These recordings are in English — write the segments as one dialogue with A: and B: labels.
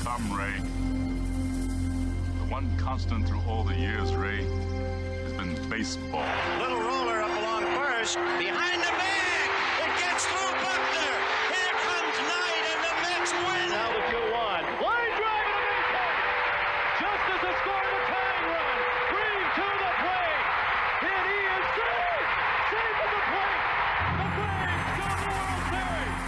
A: Come, Ray. The one constant through all the years, Ray, has been baseball.
B: Little roller up along first. Behind the bag. It gets through Buckner. Here comes Knight, and the Mets win. Now the 2-1.
C: Line drive to the base hit. Justice has scored a tying run. Green to the plate. And he is safe. Safe at the plate. The Braves go to the World Series.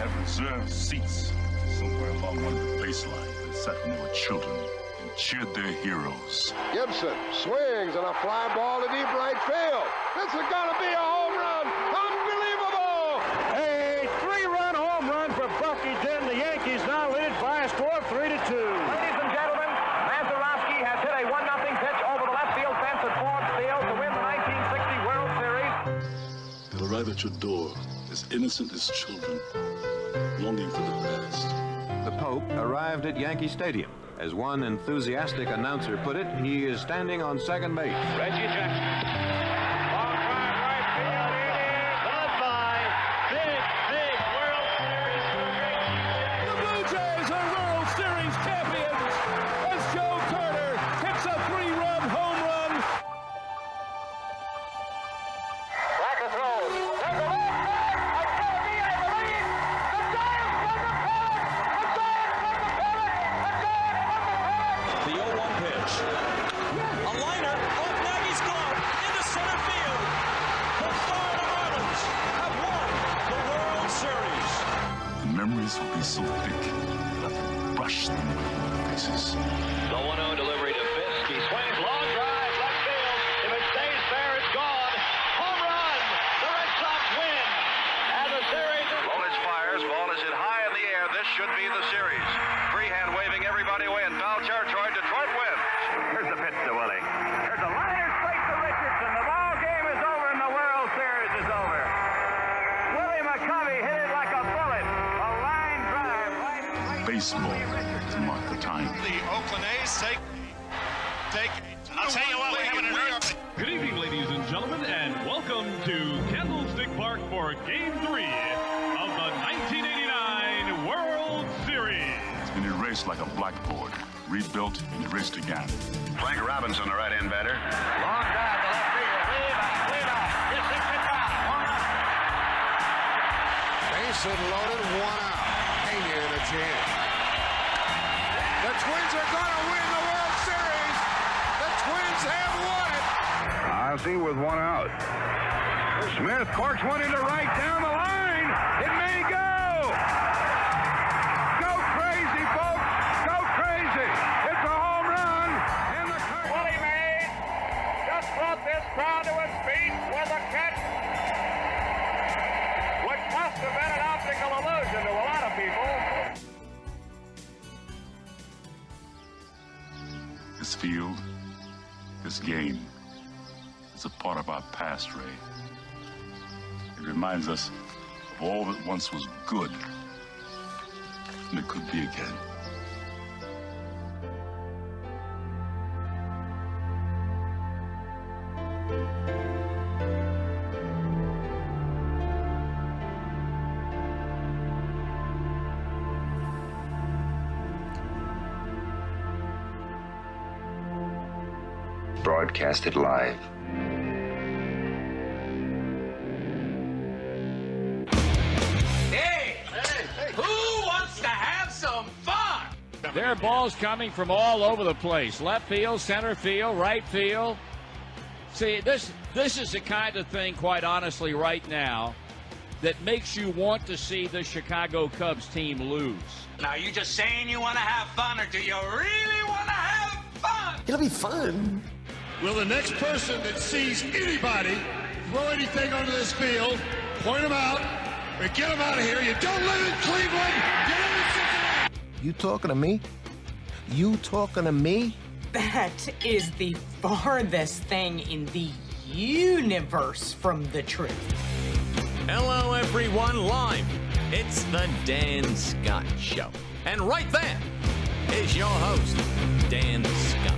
A: Have reserved seats somewhere along one of the baselines that sat when they were children and cheered their heroes.
D: Gibson swings and a fly ball to deep right field. This is gonna be a home run. Unbelievable!
C: A 3-run home run for Bucky Dent. The Yankees now lead by a score of 3-2.
E: Ladies and gentlemen, Mazeroski has hit a 1-0 pitch over the left field fence at Ford Field to win the 1960 World Series.
A: They'll arrive at your door as innocent as children, longing for the past.
F: The Pope arrived at Yankee Stadium. As one enthusiastic announcer put it, he is standing on second base.
C: Reggie Jackson. Long drive right field. It is led by big World Series. The Blue Jays are World Series champions as Joe Carter hits a 3-run home run.
E: Back and throws. There's a left back. It's going to be, I believe, the Giants won the pennant. The Giants won the pennant. The Giants won the pennant.
G: The 0-1 pitch. A liner off Nagy's glove into center field. The Florida Marlins have won the World Series.
A: The memories will be so thick that I can brush them with my faces.
E: The 1-0 delivery to Fisk. He swings, long drive, left field. If it stays fair, it's gone. Home run. The Red Sox win. And the series is...
B: Lolich fires. Ball is hit high in the air. This should be the series. Freehand waving everybody away in foul territory. Detroit wins. Here's the pitch to Willie. There's a liner straight to Richardson. The ball game is over and the World Series is over. Willie McCovey hit it like a bullet. A line drive right.
A: Baseball to mark the time.
B: The Oakland A's take. I'll tell you what, we're having an earth.
C: Good evening, ladies and gentlemen, and welcome to Candlestick Park for Game 3 of the 1989 World Series.
A: It's been erased like a blackboard, rebuilt and erased again.
B: Frank Robinson, the right-hand batter. Long drive to left field. Way back. It's 65. One out.
D: Base hit loaded, 1 out. Pena in a jam. The Twins are gonna win the World Series. The Twins have won it.
B: Ozzie with 1 out. Smith corks one into right down the line. It may go. Go crazy, folks. Go crazy. It's a home run. And the
E: Willie Mays just brought this crowd to its feet with a catch, which must have been an optical illusion to a lot of people.
A: This field, this game, is a part of our past, Ray. It reminds us of all that once was good, and it could be again.
H: Broadcasted live.
G: Who wants to have some fun?
I: There are balls coming from all over the place. Left field, center field, right field. See, this is the kind of thing, quite honestly, right now, that makes you want to see the Chicago Cubs team lose.
G: Now, you just saying you want to have fun, or do you really want to have fun?
J: It'll be fun.
K: Will the next person that sees anybody throw anything onto this field, point them out, and get them out of here? You don't live in Cleveland. You live in Cincinnati.
J: You talking to me? You talking to me?
L: That is the farthest thing in the universe from the truth.
G: Hello, everyone, live. It's the Dan Scott Show. And right there is your host, Dan Scott.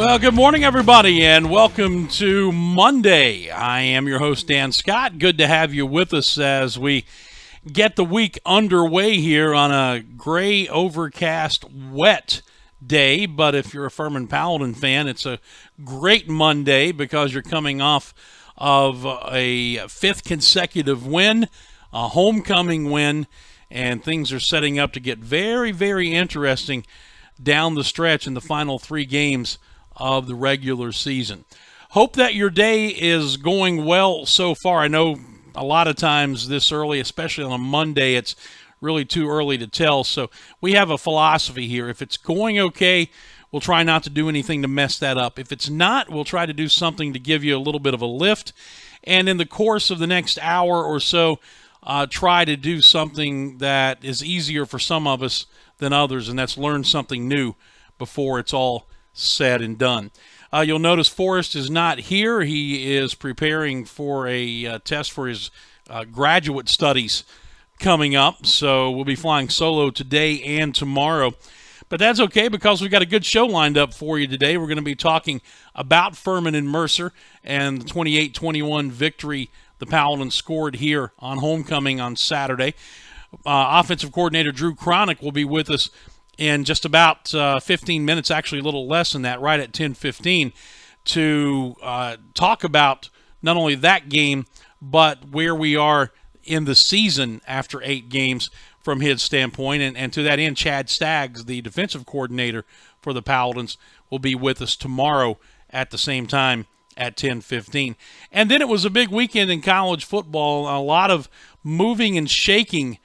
H: Well, good morning, everybody, and welcome to Monday. I am your host, Dan Scott. Good to have you with us as we get the week underway here on a gray, overcast, wet day. But if you're a Furman Paladin fan, it's a great Monday because you're coming off of a fifth consecutive win, a homecoming win, and things are setting up to get very, very interesting down the stretch in the final three games of the regular season. Hope that your day is going well so far. I know a lot of times this early, especially on a Monday, it's really too early to tell. So we have a philosophy here. If it's going okay, we'll try not to do anything to mess that up. If it's not, we'll try to do something to give you a little bit of a lift. And in the course of the next hour or so, try to do something that is easier for some of us than others, and that's learn something new before it's all said and done. You'll notice Forrest is not here. He is preparing for a test for his graduate studies coming up, so we'll be flying solo today and tomorrow. But that's okay because we've got a good show lined up for you today. We're going to be talking about Furman-Mercer and the 28-21 victory the Paladins scored here on homecoming on Saturday. Offensive coordinator Drew Cronic will be with us in just about 15 minutes, actually a little less than that, right at 10:15, to talk about not only that game, but where we are in the season after 8 games from his standpoint. And to that end, Chad Staggs, the defensive coordinator for the Paladins, will be with us tomorrow at the same time at 10:15. And then it was a big weekend in college football, a lot of moving and shaking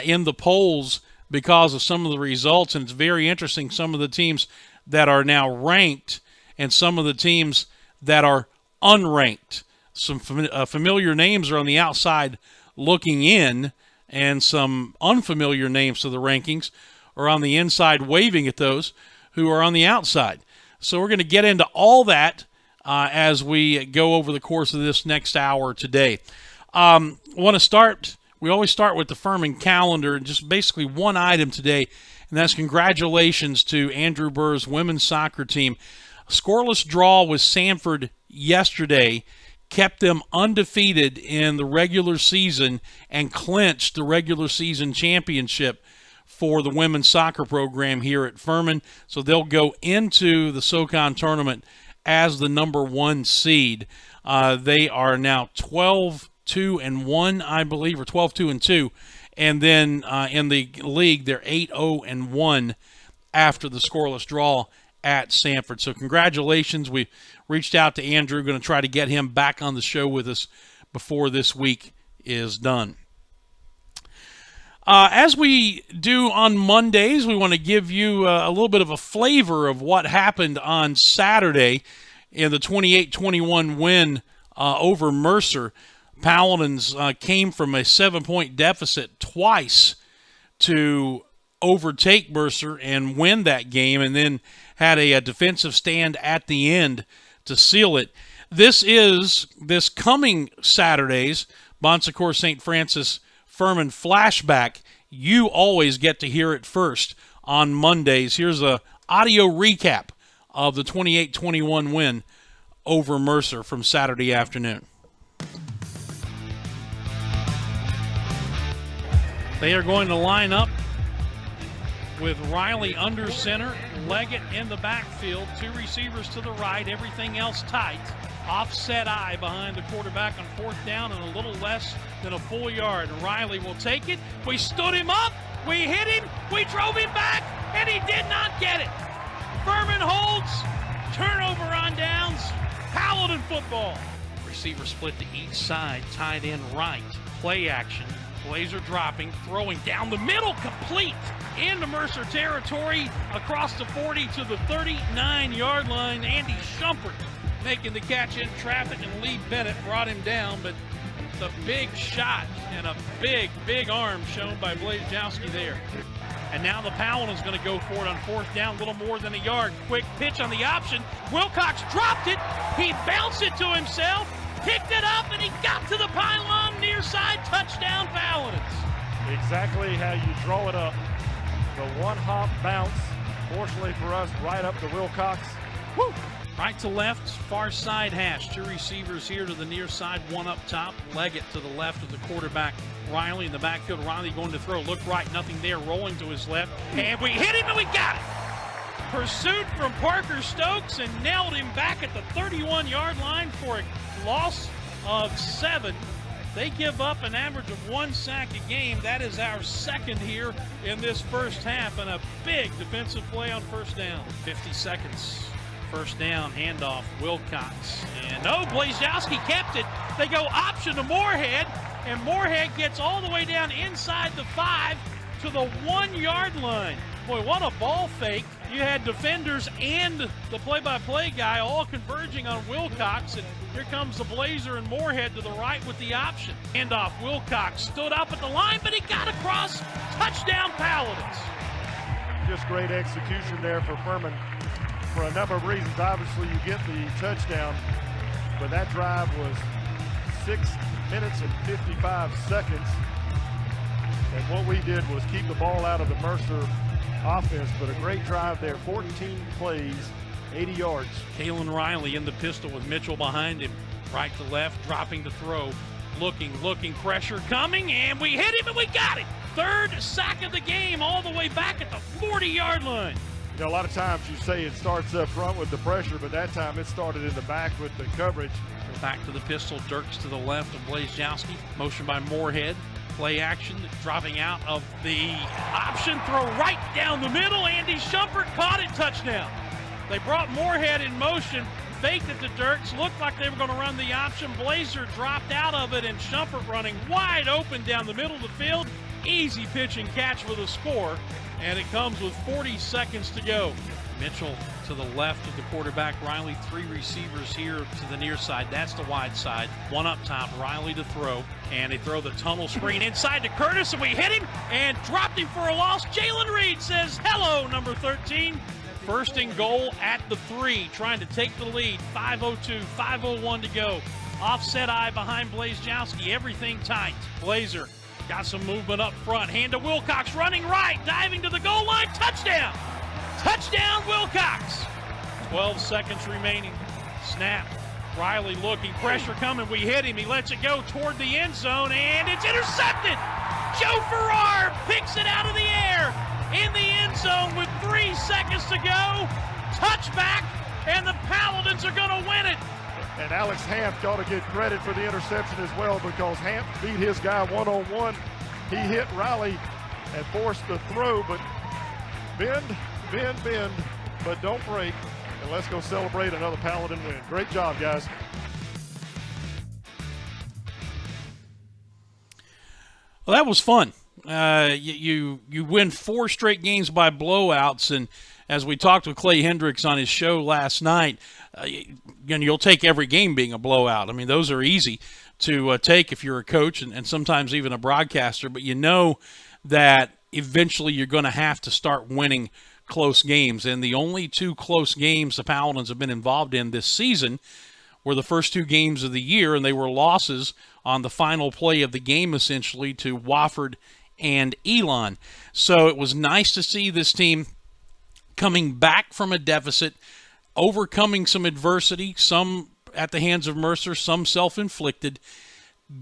H: in the polls because of some of the results, and it's very interesting, some of the teams that are now ranked and some of the teams that are unranked. Some familiar names are on the outside looking in, and some unfamiliar names to the rankings are on the inside waving at those who are on the outside. So we're going to get into all that as we go over the course of this next hour today. We always start with the Furman calendar, and just basically one item today, and that's congratulations to Andrew Burr's women's soccer team. A scoreless draw with Sanford yesterday kept them undefeated in the regular season and clinched the regular season championship for the women's soccer program here at Furman. So they'll go into the SoCon tournament as the number 1 seed. They are now 12-2-1, I believe, or 12-2-2, and then in the league they're 8-0-1 after the scoreless draw at Sanford. So congratulations. We reached out to Andrew, going to try to get him back on the show with us before this week is done. As we do on Mondays, we want to give you a little bit of a flavor of what happened on Saturday in the 28-21 win over Mercer. Paladins came from a 7-point deficit twice to overtake Mercer and win that game, and then had a defensive stand at the end to seal it. This coming Saturday's Bon Secours St. Francis Furman flashback. You always get to hear it first on Mondays. Here's a audio recap of the 28-21 win over Mercer from Saturday afternoon. They are going to line up with Riley under center, Leggett in the backfield, 2 receivers to the right, everything else tight. Offset eye behind the quarterback on 4th down and a little less than a full yard. Riley will take it. We stood him up. We hit him. We drove him back, and he did not get it. Furman holds. Turnover on downs. Paladin football. Receiver split to each side, tight end right. Play action. Plays are dropping, throwing down the middle, complete into Mercer territory, across the 40 to the 39-yard line. Andy Shumpert making the catch in traffic, and Lee Bennett brought him down, but it's a big shot and a big, big arm shown by Blazejowski there. And now the Paladin's going to go for it on 4th down, a little more than a yard. Quick pitch on the option. Wilcox dropped it. He bounced it to himself, picked it up, and he got to the pylon near side. Touchdown, Paladins.
M: Exactly how you draw it up. The one-hop bounce, fortunately for us, right up to Wilcox. Woo!
H: Right to left, far side hash. Two receivers here to the near side, one up top. Leggett to the left of the quarterback, Riley in the backfield. Riley going to throw. Look right, nothing there. Rolling to his left. And we hit him and we got it. Pursuit from Parker Stokes and nailed him back at the 31-yard line for a loss of 7. They give up an average of 1 sack a game. That is our second here in this first half, and a big defensive play on first down. 50 seconds. First down, handoff, Wilcox. And Blazowski kept it. They go option to Moorhead, and Moorhead gets all the way down inside the 5 to the 1-yard line. Boy, what a ball fake. You had defenders and the play-by-play guy all converging on Wilcox, and here comes the Blazer and Moorhead to the right with the option. Handoff, Wilcox stood up at the line, but he got across. Touchdown, Paladins.
M: Just great execution there for Furman. For a number of reasons, obviously you get the touchdown, but that drive was 6 minutes and 55 seconds. And what we did was keep the ball out of the Mercer offense, but a great drive there. 14 plays, 80 yards.
H: Kalen Riley in the pistol with Mitchell behind him. Right to left, dropping to throw. Looking, pressure coming, and we hit him and we got it. Third sack of the game, all the way back at the 40-yard line.
M: You know, a lot of times you say it starts up front with the pressure, but that time it started in the back with the coverage.
H: Back to the pistol, Dirks to the left of Blazowski. Motion by Moorhead. Play action, dropping out of the option, throw right down the middle. Andy Shumpert caught it, touchdown. They brought Moorhead in motion, faked it to Dirks, looked like they were going to run the option. Blazer dropped out of it, and Shumpert running wide open down the middle of the field. Easy pitch and catch for the score, and it comes with 40 seconds to go. Mitchell to the left of the quarterback, Riley, 3 receivers here to the near side. That's the wide side. One up top, Riley to throw, and they throw the tunnel screen inside to Curtis, and we hit him and dropped him for a loss. Jalen Reed says hello, number 13. First and goal at the 3, trying to take the lead. 5:02, 5:01 to go. Offset eye behind Blazowski, everything tight. Blazer got some movement up front. Hand to Wilcox, running right, diving to the goal line, touchdown! Touchdown, Wilcox! 12 seconds remaining. Snap. Riley looking, pressure coming. We hit him. He lets it go toward the end zone, and it's intercepted. Joe Farrar picks it out of the air in the end zone with 3 seconds to go. Touchback, and the Paladins are going to win it.
M: And Alex Hamp got to get credit for the interception as well, because Hamp beat his guy one-on-one. He hit Riley and forced the throw, but bend, but don't break. And let's go celebrate another Paladin win. Great job, guys.
H: Well, that was fun. You win 4 straight games by blowouts, and as we talked with Clay Hendricks on his show last night, you'll take every game being a blowout. I mean, those are easy to take if you're a coach and sometimes even a broadcaster, but you know that eventually you're going to have to start winning close games. And the only 2 close games the Paladins have been involved in this season were the first 2 games of the year, and they were losses on the final play of the game, essentially, to Wofford and Elon. So it was nice to see this team coming back from a deficit, overcoming some adversity, some at the hands of Mercer, some self-inflicted,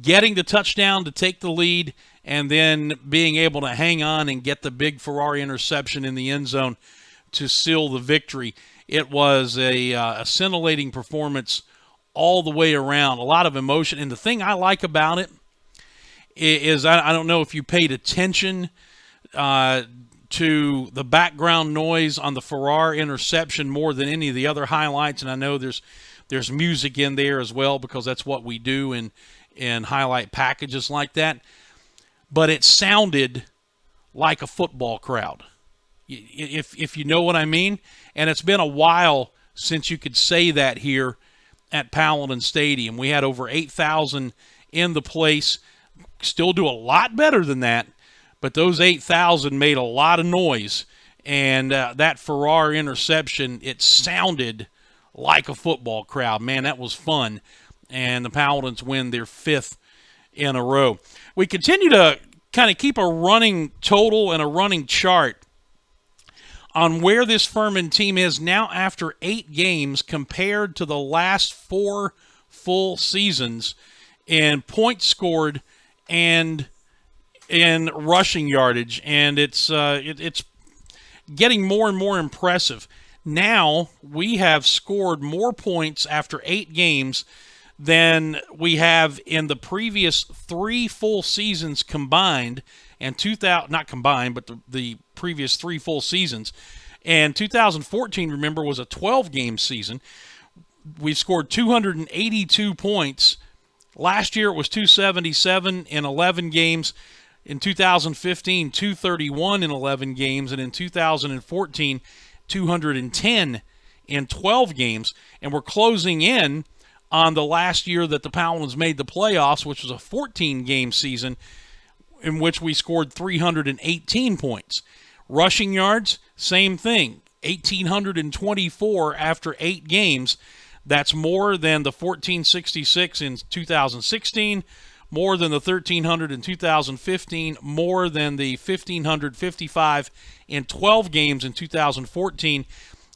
H: getting the touchdown to take the lead, and then being able to hang on and get the big Ferrari interception in the end zone to seal the victory. It was a scintillating performance all the way around, a lot of emotion. And the thing I like about it is I don't know if you paid attention to the background noise on the Ferrari interception more than any of the other highlights, and I know there's music in there as well, because that's what we do in highlight packages like that. But it sounded like a football crowd, if you know what I mean. And it's been a while since you could say that here at Paladin Stadium. We had over 8,000 in the place. Still do a lot better than that, but those 8,000 made a lot of noise. And that Ferrari interception, it sounded like a football crowd. Man, that was fun. And the Paladins win their 5th in a row. We continue to kind of keep a running total and a running chart on where this Furman team is now after 8 games compared to the last 4 full seasons in points scored and in rushing yardage, and it's getting more and more impressive. Now we have scored more points after 8 games than we have in the previous 3 full seasons combined, and not combined, but the previous 3 full seasons. And 2014, remember, was a 12-game season. We scored 282 points. Last year it was 277 in 11 games. In 2015, 231 in 11 games. And in 2014, 210 in 12 games. And we're closing in on the last year that the Paladins made the playoffs, which was a 14-game season in which we scored 318 points. Rushing yards, same thing, 1,824 after 8 games. That's more than the 1,466 in 2016, more than the 1,300 in 2015, more than the 1,555 in 12 games in 2014,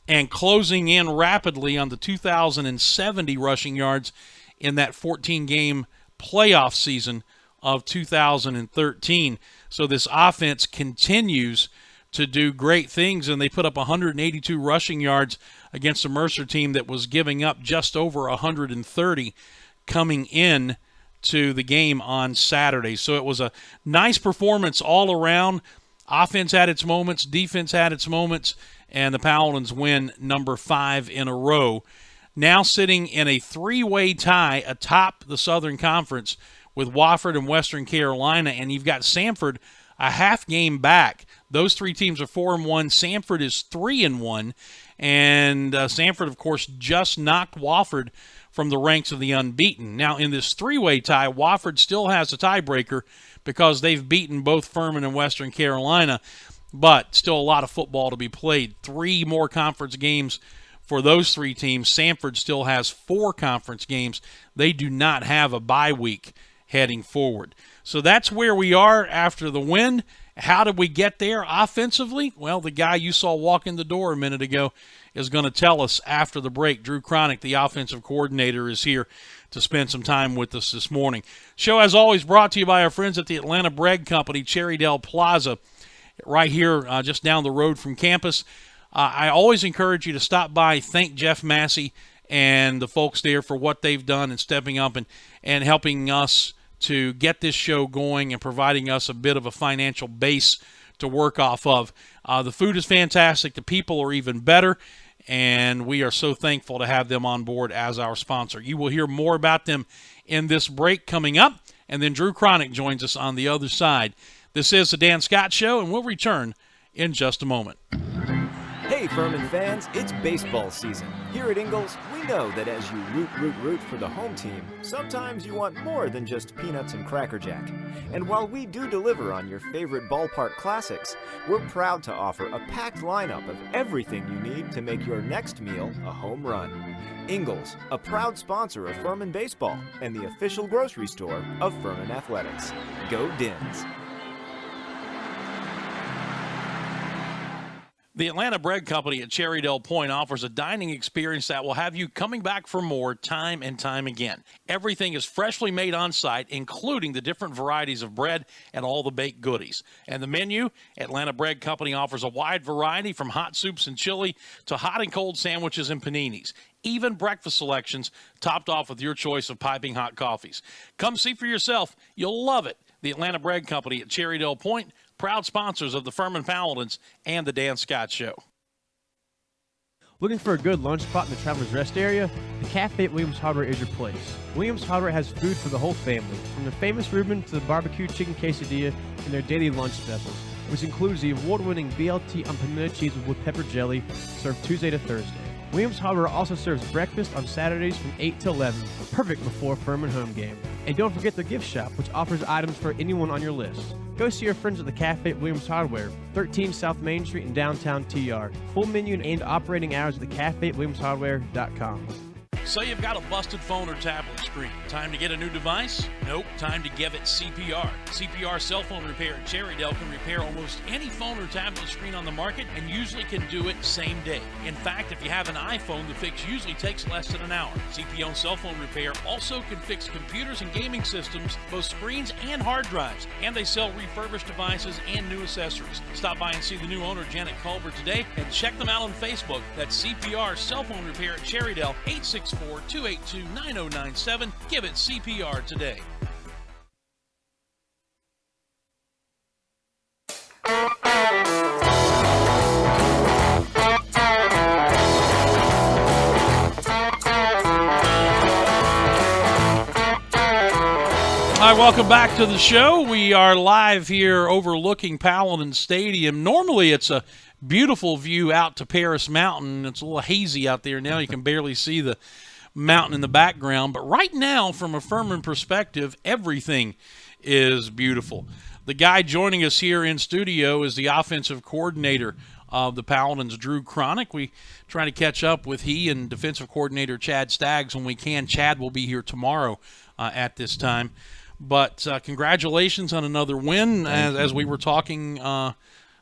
H: and closing in rapidly on the 2,070 rushing yards in that 14-game playoff season of 2013. So this offense continues to do great things, and they put up 182 rushing yards against a Mercer team that was giving up just over 130 coming in to the game on Saturday. So it was a nice performance all around. Offense had its moments, defense had its moments, and the Paladins win number 5 in a row. Now sitting in a 3-way tie atop the Southern Conference with Wofford and Western Carolina, and you've got Samford a half game back. Those 3 teams are 4-1. Samford is 3-1, and Samford, of course, just knocked Wofford from the ranks of the unbeaten. Now, in this 3-way tie, Wofford still has a tiebreaker because they've beaten both Furman and Western Carolina, but still a lot of football to be played. 3 more conference games for those 3 teams. Samford still has 4 conference games. They do not have a bye week heading forward. So that's where we are after the win. How did we get there offensively? Well, the guy you saw walk in the door a minute ago is going to tell us after the break. Drew Cronic, the offensive coordinator, is here to spend some time with us this morning. Show, as always, brought to you by our friends at the Atlanta Bread Company, Cherrydale Plaza, right here just down the road from campus. I always encourage you to stop by, thank Jeff Massey and the folks there for what they've done and stepping up and helping us to get this show going and providing us a bit of a financial base to work off of. The food is fantastic. The people are even better, and we are so thankful to have them on board as our sponsor. You will hear more about them in this break coming up, and then Drew Cronic joins us on the other side. This is the Dan Scott Show, and we'll return in just a moment.
N: Hey, Furman fans, it's baseball season. Here at Ingalls, we know that as you root for the home team, sometimes you want more than just peanuts and Cracker Jack. And while we do deliver on your favorite ballpark classics, we're proud to offer a packed lineup of everything you need to make your next meal a home run. Ingalls, a proud sponsor of Furman Baseball and the official grocery store of Furman Athletics. Go Dins!
H: The Atlanta Bread Company at Cherrydale Point offers a dining experience that will have you coming back for more time and time again. Everything is freshly made on site, including the different varieties of bread and all the baked goodies. And the menu, Atlanta Bread Company offers a wide variety from hot soups and chili to hot and cold sandwiches and paninis. Even breakfast selections topped off with your choice of piping hot coffees. Come see for yourself. You'll love it. The Atlanta Bread Company at Cherrydale Point, proud sponsors of the Furman Paladins and the Dan Scott Show.
O: Looking for a good lunch spot in the Travelers Rest area? The Cafe at Williams Hardware is your place. Williams Hardware has food for the whole family, from the famous Reuben to the barbecue chicken quesadilla and their daily lunch specials, which includes the award-winning BLT on pimento cheese with pepper jelly, served Tuesday to Thursday. Williams Hardware also serves breakfast on Saturdays from 8 to 11, perfect before Furman home game. And don't forget the gift shop, which offers items for anyone on your list. Go see your friends at the Cafe at Williams Hardware, 13 South Main Street in downtown TR. Full menu and operating hours at the Cafe at WilliamsHardware.com.
H: So you've got a busted phone or tablet, screen. Time to get a new device? Nope. Time to give it CPR. CPR cell phone repair at Cherrydale can repair almost any phone or tablet screen on the market and usually can do it same day. In fact, if you have an iPhone, the fix usually takes less than an hour. CPO cell phone repair also can fix computers and gaming systems, both screens and hard drives. And they sell refurbished devices and new accessories. Stop by and see the new owner, Janet Culver, today, and check them out on Facebook. That's CPR cell phone repair at Cherrydale, 864-282-9097. Give it CPR today. Hi, welcome back to the show. We are live here overlooking Paladins Stadium. Normally it's a beautiful view out to Paris Mountain. It's a little hazy out there now. You can barely see the mountain in the background. But right now, from a Furman perspective, everything is beautiful. The guy joining us here in studio is the offensive coordinator of the Paladins, Drew Cronic. We try to catch up with he and defensive coordinator Chad Staggs when we can. Chad will be here tomorrow at this time. But congratulations on another win. As we were talking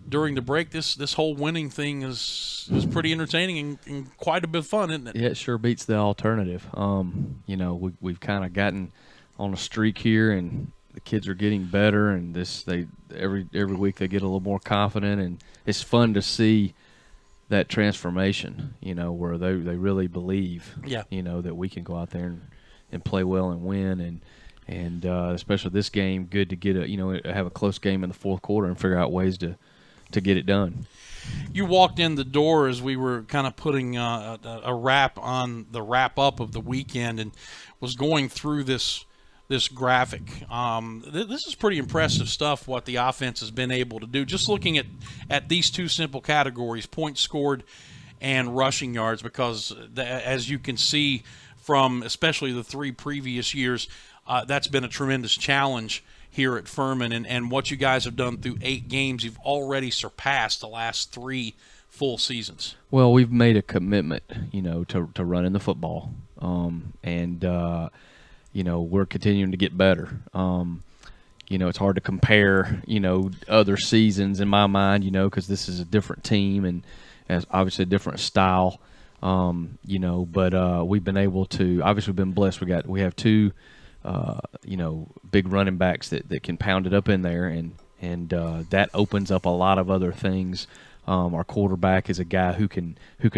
H: during the break, this whole winning thing is pretty entertaining and quite a bit of fun, isn't it?
P: Yeah, it sure beats the alternative. We've kind of gotten on a streak here, and the kids are getting better, and every week they get a little more confident, and it's fun to see that transformation. Where they really believe, that we can go out there and play well and win, and especially this game, good to get have a close game in the fourth quarter and figure out ways to get it done.
H: You walked in the door as we were kind of putting a wrap on the wrap-up of the weekend and was going through this graphic. This is pretty impressive stuff, what the offense has been able to do. Just looking at these two simple categories, points scored and rushing yards, because as you can see from especially the three previous years, that's been a tremendous challenge here at Furman, and what you guys have done through 8 games, you've already surpassed the last 3 full seasons.
P: Well, we've made a commitment, to running the football, and we're continuing to get better. It's hard to compare, other seasons in my mind, because this is a different team and has obviously a different style, but we've been able to, obviously we've been blessed. We have 2 big running backs that can pound it up in there, and that opens up a lot of other things. Our quarterback is a guy who can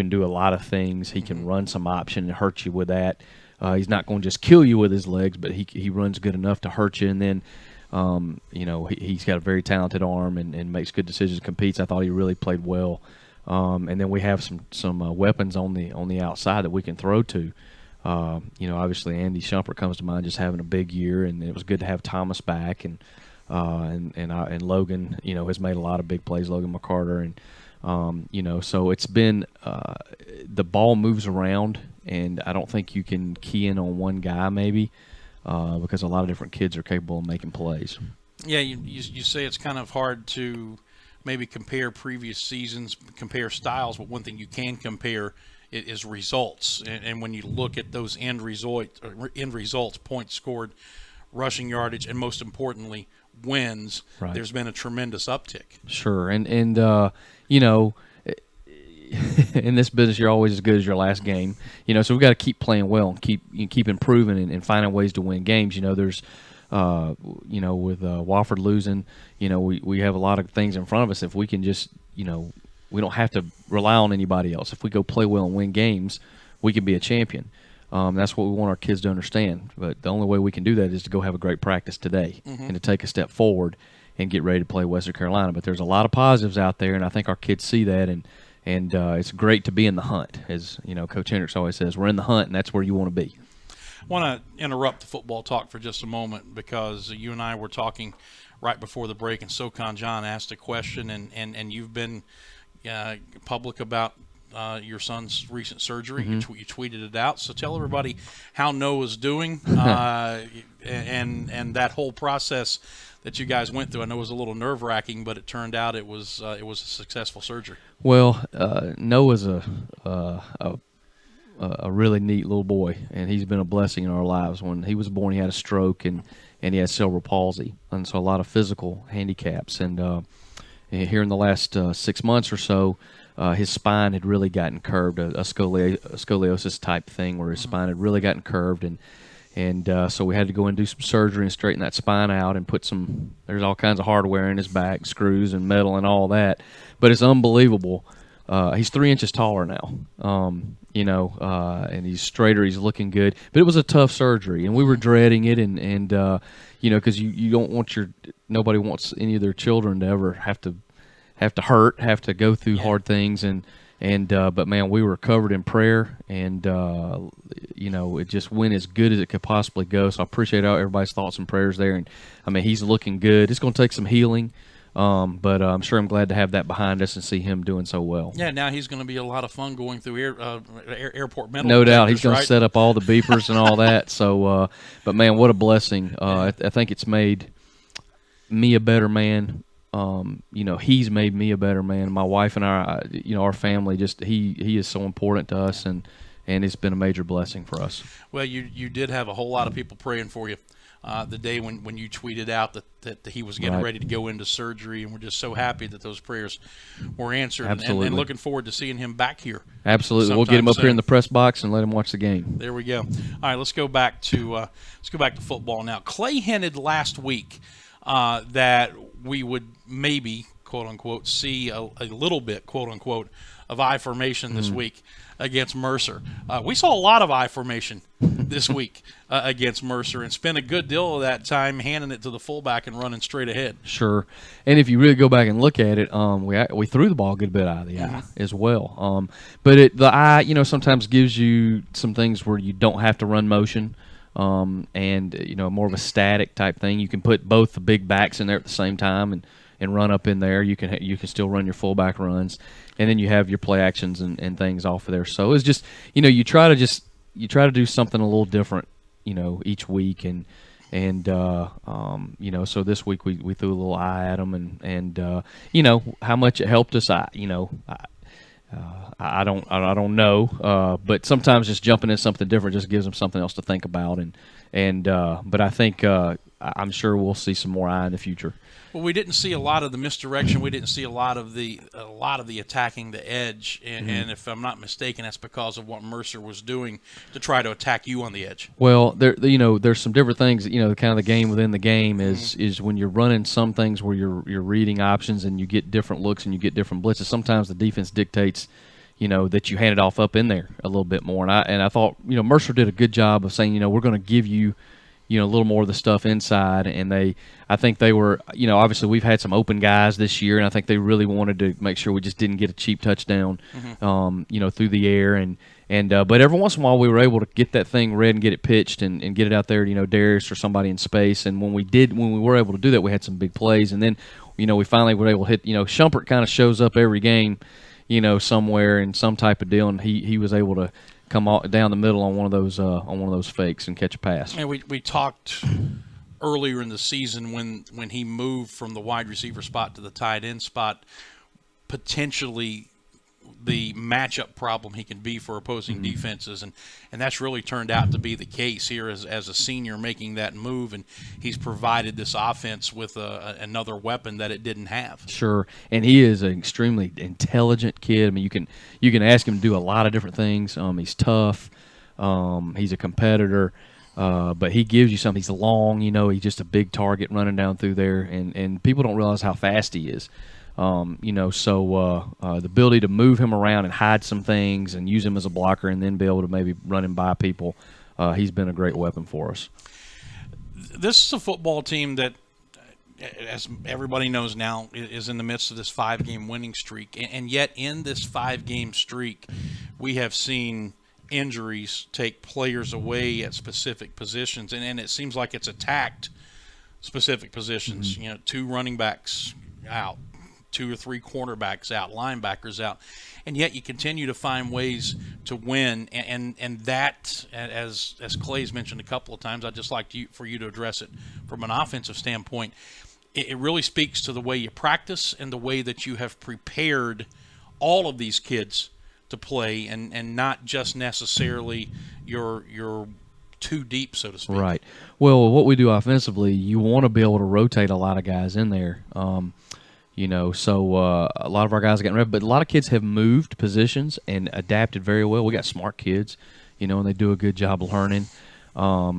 P: do a lot of things. He can run some option and hurt you with that. He's not going to just kill you with his legs, but he runs good enough to hurt you. And then, he's got a very talented arm and makes good decisions, competes. I thought he really played well. And then we have some weapons on the outside that we can throw to. Obviously Andy Shumpert comes to mind, just having a big year, and it was good to have Thomas back, and Logan, has made a lot of big plays, Logan McCarter, and so it's been the ball moves around, and I don't think you can key in on one guy maybe because a lot of different kids are capable of making plays.
H: Yeah, you say it's kind of hard to maybe compare previous seasons, compare styles, but one thing you can compare is results. And when you look at those end results, points scored, rushing yardage, and most importantly, wins, right, there's been a tremendous uptick.
P: Sure, and in this business, you're always as good as your last game. So we've got to keep playing well and keep improving and finding ways to win games. There's with Wofford losing, we have a lot of things in front of us. If we can just, we don't have to rely on anybody else. If we go play well and win games, we can be a champion. That's what we want our kids to understand. But the only way we can do that is to go have a great practice today and to take a step forward and get ready to play Western Carolina. But there's a lot of positives out there, and I think our kids see that, and it's great to be in the hunt. As Coach Hendricks always says, we're in the hunt, and that's where you want to be.
H: I want to interrupt the football talk for just a moment, because you and I were talking right before the break, and SoCon John asked a question, and you've been public about your son's recent surgery. You tweeted it out. So tell everybody how Noah's doing and that whole process that you guys went through. I know it was a little nerve-wracking, but it turned out it was a successful surgery.
P: Well, Noah's a a really neat little boy, and he's been a blessing in our lives. When he was born, he had a stroke, and he has cerebral palsy, and so a lot of physical handicaps. And here in the last 6 months or so, his spine had really gotten curved, a scoliosis type thing, where his spine had really gotten curved, and so we had to go and do some surgery and straighten that spine out and put there's all kinds of hardware in his back, screws and metal and all that. But it's unbelievable. He's 3 inches taller now, and he's straighter. He's looking good. But it was a tough surgery, and we were dreading it, and because you don't want nobody wants any of their children to ever have to hurt, have to go through hard things, but man, we were covered in prayer, and it just went as good as it could possibly go. So I appreciate everybody's thoughts and prayers there, and I mean, he's looking good. It's going to take some healing. But I'm sure I'm glad to have that behind us and see him doing so well.
H: Yeah, now he's going to be a lot of fun going through airport metal.
P: No doubt, he's going
H: right?
P: to set up all the beepers and all that. So, but man, what a blessing! I think it's made me a better man. He's made me a better man. My wife and our family, just he is so important to us, and it's been a major blessing for us.
H: Well, you did have a whole lot of people praying for you. The day when you tweeted out that he was getting ready to go into surgery, and we're just so happy that those prayers were answered.
P: Absolutely.
H: And looking forward to seeing him back here.
P: Absolutely, we'll get him up here in the press box and let him watch the game.
H: There we go. All right, let's go back to football now. Clay hinted last week that we would maybe, quote unquote, see a little bit, quote unquote, of I formation this week against Mercer. We saw a lot of I formation this week against Mercer, and spent a good deal of that time handing it to the fullback and running straight ahead.
P: Sure, and if you really go back and look at it, we threw the ball a good bit out of the eye as well. But the eye, sometimes gives you some things where you don't have to run motion, and more of a static type thing. You can put both the big backs in there at the same time and run up in there. You can still run your fullback runs, and then you have your play actions and things off of there. So it's just you try to do something a little different, each week, and so this week we threw a little eye at them, and how much it helped us. I don't know, but sometimes just jumping in something different just gives them something else to think about, but I think I'm sure we'll see some more eye in the future.
H: Well, we didn't see a lot of the misdirection. We didn't see a lot of the attacking the edge, and if I'm not mistaken, that's because of what Mercer was doing to try to attack you on the edge.
P: Well, there's some different things. Kind of the game within the game is when you're running some things where you're reading options and you get different looks and you get different blitzes. Sometimes the defense dictates, that you hand it off up in there a little bit more. And I thought, Mercer did a good job of saying, we're going to give you, a little more of the stuff inside, and I think they were, obviously we've had some open guys this year, and I think they really wanted to make sure we just didn't get a cheap touchdown, through the air, but every once in a while we were able to get that thing read and get it pitched and get it out there to, Darius or somebody in space, and when we were able to do that, we had some big plays, and then, we finally were able to hit, Shumpert kind of shows up every game, somewhere in some type of deal, and he was able to come down the middle on one of those fakes and catch a pass.
H: And we talked earlier in the season when he moved from the wide receiver spot to the tight end spot, potentially the matchup problem he can be for opposing defenses, and that's really turned out to be the case here as a senior making that move, and he's provided this offense with another weapon that it didn't have.
P: Sure, and he is an extremely intelligent kid. I mean, you can ask him to do a lot of different things. He's tough. He's a competitor. But he gives you something. He's long, he's just a big target running down through there, and people don't realize how fast he is. The ability to move him around and hide some things and use him as a blocker and then be able to maybe run him by people, he's been a great weapon for us.
H: This is a football team that, as everybody knows now, is in the midst of this 5-game winning streak. And yet in this 5-game streak, we have seen injuries take players away at specific positions. And it seems like it's attacked specific positions. 2 running backs out, 2 or 3 cornerbacks out, linebackers out, and yet you continue to find ways to win. And that, as Clay's mentioned a couple of times, I'd just like for you to address it from an offensive standpoint. It really speaks to the way you practice and the way that you have prepared all of these kids to play, and not just necessarily your too deep, so to speak.
P: Right. Well, what we do offensively, you want to be able to rotate a lot of guys in there. So a lot of our guys are getting ready, but a lot of kids have moved positions and adapted very well. We got smart kids, and they do a good job of learning. I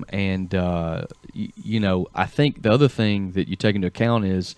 P: think the other thing that you take into account is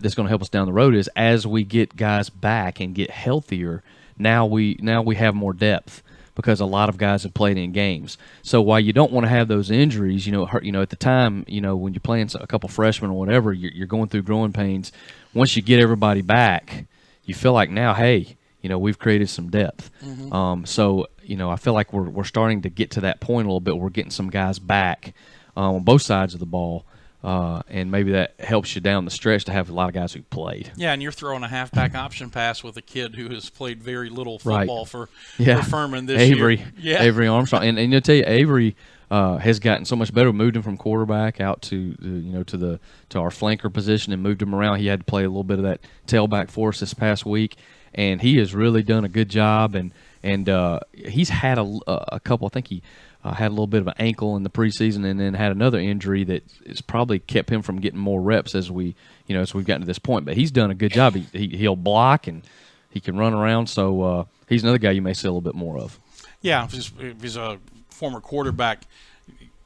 P: that's going to help us down the road is as we get guys back and get healthier, now we have more depth because a lot of guys have played in games. So while you don't want to have those injuries, at the time, when you're playing a couple freshmen or whatever, you're going through growing pains. Once you get everybody back, you feel like now, hey, we've created some depth. Mm-hmm. I feel like we're starting to get to that point a little bit. We're getting some guys back on both sides of the ball. And maybe that helps you down the stretch to have a lot of guys who played.
H: Yeah, and you're throwing a halfback option pass with a kid who has played very little football for Furman this
P: year.
H: Yeah.
P: Avery Armstrong, and I'll tell you, Avery has gotten so much better. We moved him from quarterback out to our flanker position and moved him around. He had to play a little bit of that tailback for us this past week, and he has really done a good job. And he's had a couple. I think he. Had a little bit of an ankle in the preseason, and then had another injury that has probably kept him from getting more reps as we've gotten to this point. But he's done a good job. He'll block and he can run around. So he's another guy you may see a little bit more of.
H: Yeah, if he's a former quarterback,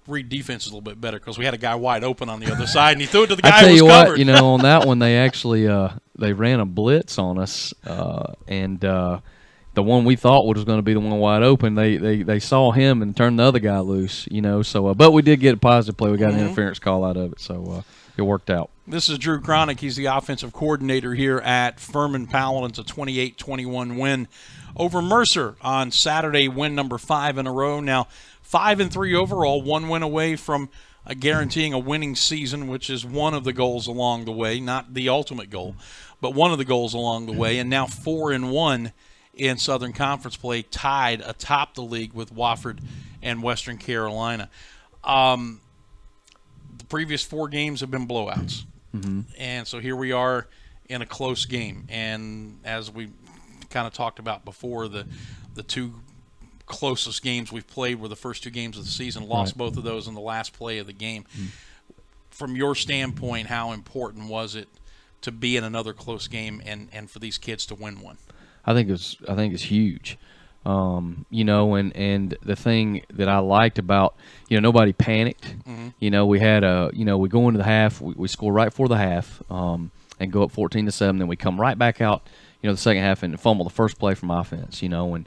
H: read defense a little bit better because we had a guy wide open on the other side, and he threw it to the guy who was covered.
P: I tell you what, on that one they actually they ran a blitz on us, and the one we thought was going to be the one wide open, they saw him and turned the other guy loose, So, but we did get a positive play. We got an interference call out of it, so it worked out.
H: This is Drew Cronic. He's the offensive coordinator here at Furman Paladins, a 28-21 win over Mercer on Saturday, win number 5 in a row. Now, 5-3 overall, 1 win away from guaranteeing a winning season, which is one of the goals along the way, not the ultimate goal, but one of the goals along the way, and now 4-1 in Southern Conference play, tied atop the league with Wofford and Western Carolina. The previous 4 games have been blowouts.
P: Mm-hmm.
H: And so here we are in a close game. And as we kind of talked about before, the 2 closest games we've played were the first 2 games of the season, lost both of those in the last play of the game. Mm-hmm. From your standpoint, how important was it to be in another close game and for these kids to win one?
P: I think it's huge, and the thing that I liked about, nobody panicked. Mm-hmm. We had we go into the half, we score right before the half, and go up 14-7. Then we come right back out, the second half and fumble the first play from offense, and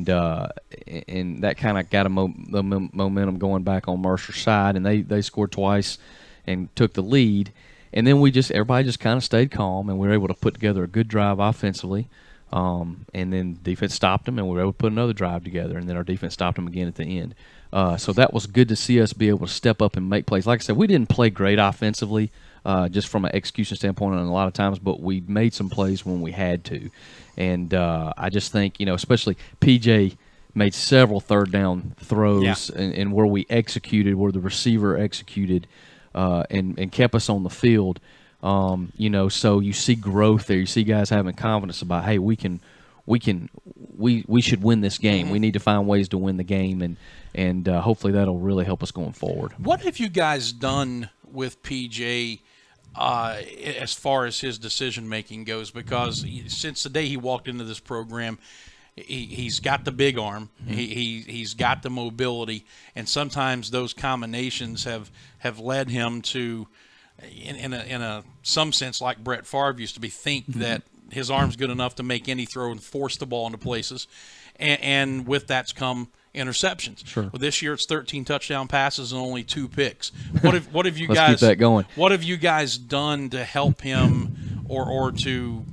P: that kind of got the momentum going back on Mercer's side, and they scored twice and took the lead, and then everybody just kind of stayed calm, and we were able to put together a good drive offensively. And then defense stopped them, and we were able to put another drive together, and then our defense stopped them again at the end. So that was good to see us be able to step up and make plays. Like I said, we didn't play great offensively, just from an execution standpoint a lot of times, but we made some plays when we had to. And I just think, especially PJ made several third down throws and where we executed, where the receiver executed and kept us on the field. So you see growth there. You see guys having confidence about, hey, we should win this game.
H: Mm-hmm.
P: We need to find ways to win the game, and hopefully that'll really help us going forward.
H: What have you guys done with PJ as far as his decision making goes? Because since the day he walked into this program, he's got the big arm, mm-hmm. he's got the mobility, and sometimes those combinations have led him to, in some sense, like Brett Favre used to be, think mm-hmm. that his arm's good enough to make any throw and force the ball into places, and with that's come interceptions.
P: Sure.
H: Well, this year it's 13 touchdown passes and only 2 picks. What have you
P: Let's
H: guys
P: keep that going.
H: What have you guys done to help him or to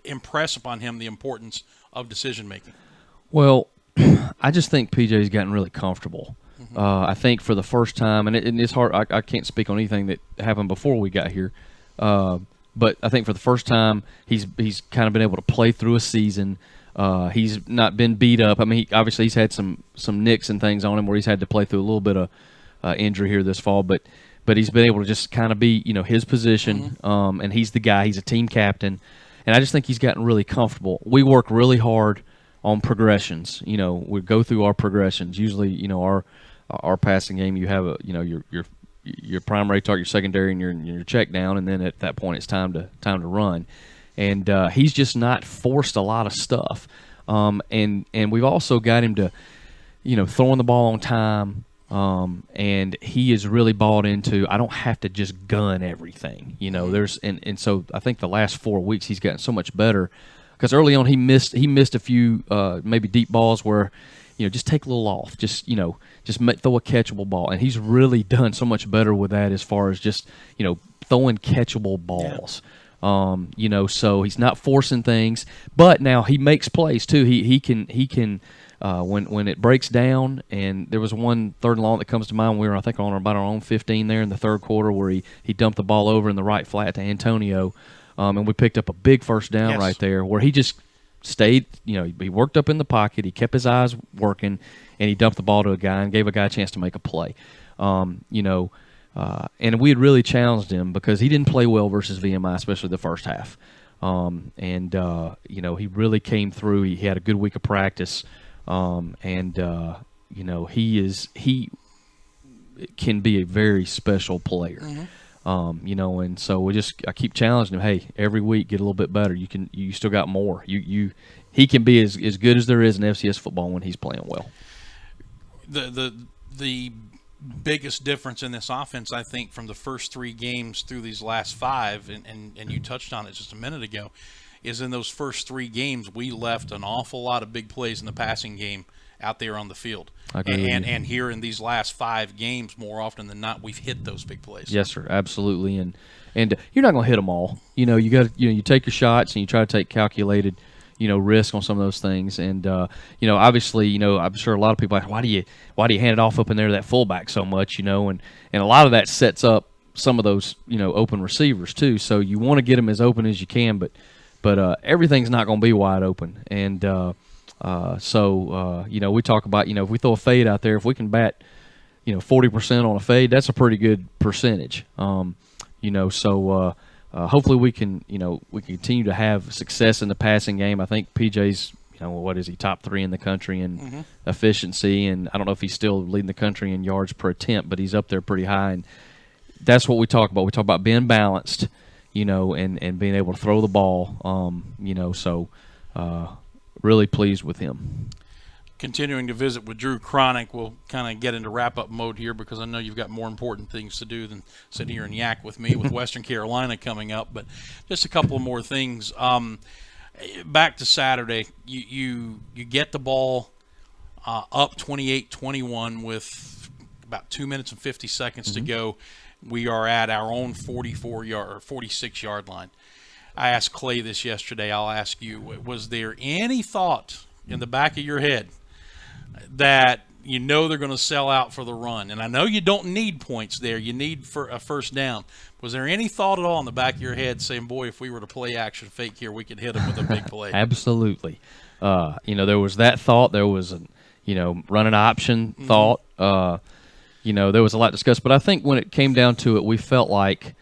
H: impress upon him the importance of decision making?
P: Well, I just think PJ's gotten really comfortable. Mm-hmm. I think for the first time, and it's hard. I can't speak on anything that happened before we got here, but I think for the first time, he's kind of been able to play through a season. He's not been beat up. I mean, obviously he's had some nicks and things on him where he's had to play through a little bit of injury here this fall, but he's been able to just kind of be his position, mm-hmm. And he's the guy. He's a team captain, and I just think he's gotten really comfortable. We work really hard on progressions. You know, we go through our progressions. Usually, you know, our passing game, you have your primary target, your secondary, and your check down, and then at that point it's time to run. And he's just not forced a lot of stuff. And we've also got him to, you know, throwing the ball on time. And he is really bought into, I don't have to just gun everything. You know, and so I think the last 4 weeks he's gotten so much better, because early on he missed a few maybe deep balls where, you know, just take a little off, just, you know, throw a catchable ball. And he's really done so much better with that as far as just, you know, throwing catchable balls. Yeah. You know, so he's not forcing things, but now he makes plays too. He can when it breaks down, and there was one third and long that comes to mind. We were, I think, on about our own 15 there in the third quarter, where he dumped the ball over in the right flat to Antonio, and we picked up a big first down right there, where he just stayed. You know, he worked up in the pocket, he kept his eyes working, and he dumped the ball to a guy and gave a guy a chance to make a play. You know. And we had really challenged him because he didn't play well versus VMI, especially the first half. You know, he really came through. He had a good week of practice. You know, he can be a very special player. Mm-hmm. You know, and so I keep challenging him. Hey, every week get a little bit better. You still got more. He can be as good as there is in FCS football when he's playing well.
H: The biggest difference in this offense, I think, from the first 3 games through these last 5, and you touched on it just a minute ago, is in those first 3 games we left an awful lot of big plays in the passing game out there on the field. And here in these last 5 games, more often than not, we've hit those big plays.
P: Yes, sir, absolutely. And you're not going to hit them all. You know, you take your shots and you try to take calculated, you know, risk on some of those things. And you know, obviously, you know, I'm sure a lot of people are like, why do you hand it off up in there to that fullback so much, you know, and a lot of that sets up some of those, you know, open receivers too. So you want to get them as open as you can, but everything's not going to be wide open. And you know, we talk about, you know, if we throw a fade out there, if we can bat, you know, 40% on a fade, that's a pretty good percentage. You know, so hopefully we can continue to have success in the passing game. I think PJ's, you know, what is he, top 3 in the country in efficiency, and I don't know if he's still leading the country in yards per attempt, but he's up there pretty high, and that's what we talk about. We talk about being balanced, you know, and being able to throw the ball, you know, so really pleased with him.
H: Continuing to visit with Drew Cronic, we'll kind of get into wrap-up mode here because I know you've got more important things to do than sit here and yak with me with Western Carolina coming up. But just a couple of more things. Back to Saturday, you get the ball up 28-21 with about 2 minutes and 50 seconds to go. We are at our own 46-yard line. I asked Clay this yesterday. I'll ask you, was there any thought in the back of your head that you know they're going to sell out for the run? And I know you don't need points there. You need for a first down. Was there any thought at all in the back of your head saying, boy, if we were to play action fake here, we could hit them with a big play?
P: Absolutely. You know, there was that thought. There was, run an option thought. You know, there was a lot discussed. But I think when it came down to it, we felt like,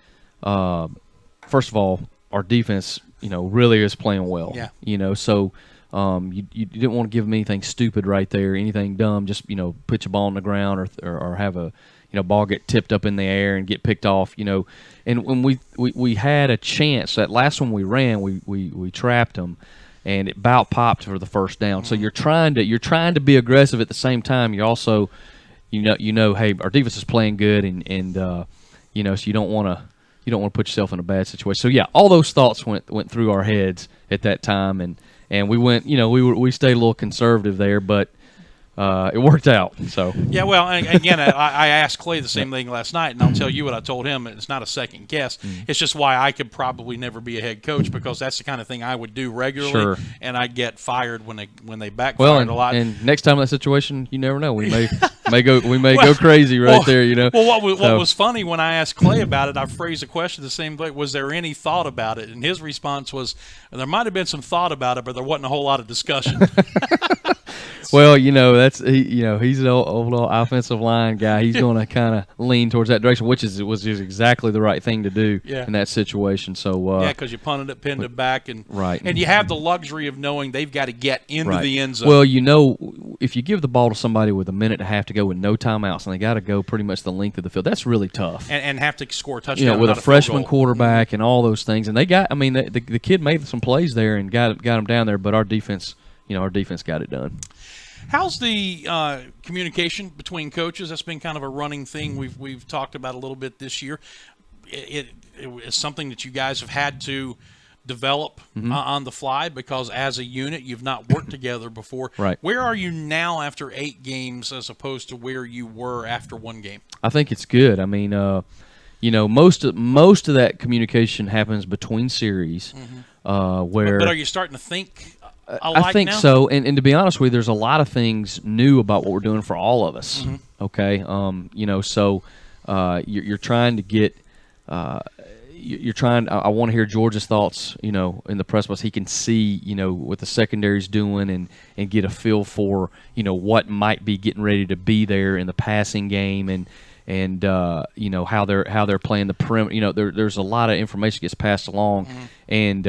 P: first of all, our defense, you know, really is playing well.
H: Yeah.
P: You know, so you didn't want to give them anything stupid right there, anything dumb. Just, you know, put your ball on the ground or have a, you know, ball get tipped up in the air and get picked off, you know. And when we had a chance, that last one we ran, we trapped them, and it about popped for the first down. So you're trying to be aggressive at the same time. You're also, you know, hey, our defense is playing good, and you know, so you don't want to put yourself in a bad situation. So yeah, all those thoughts went through our heads at that time, and we went, you know, we stayed a little conservative there, but it worked out. So
H: yeah, well, again, I asked Clay the same thing last night, and I'll tell you what I told him. It's not a second guess. It's just why I could probably never be a head coach, because that's the kind of thing I would do regularly,
P: Sure.
H: and I'd get fired when they backfired a lot.
P: And next time in that situation, you never know. We We may go crazy right there, you know.
H: Well, what was funny when I asked Clay about it, I phrased the question the same way. Was there any thought about it? And his response was, there might have been some thought about it, but there wasn't a whole lot of discussion.
P: Well, you know, he's an old offensive line guy. He's going to kind of lean towards that direction, which was just exactly the right thing to do in that situation. So
H: because you punted it, pinned it back, and
P: right,
H: and you have the luxury of knowing they've got to get into the end zone.
P: Well, you know, if you give the ball to somebody with a minute and a half to go with no timeouts, and they got to go pretty much the length of the field, that's really tough.
H: And have to score a touchdown,
P: you know, with a freshman
H: field goal.
P: quarterback and all those things. And they got, I mean, the kid made some plays there and got him down there, but our defense got it done.
H: How's the communication between coaches? That's been kind of a running thing we've talked about a little bit this year. It is something that you guys have had to develop on the fly because as a unit you've not worked together before.
P: Right.
H: Where are you now after 8 games as opposed to where you were after 1 game?
P: I think it's good. I mean, you know, most of that communication happens between series, where.
H: But are you starting to think?
P: I think
H: now?
P: so, and to be honest with you, there's a lot of things new about what we're doing for all of us. Okay, you know, so you're trying to get. You're trying. I want to hear George's thoughts. You know, in the press box, he can see, you know, what the secondary's doing, and get a feel for, you know, what might be getting ready to be there in the passing game, and you know, how they're playing the perimeter. You know, there's a lot of information gets passed along, and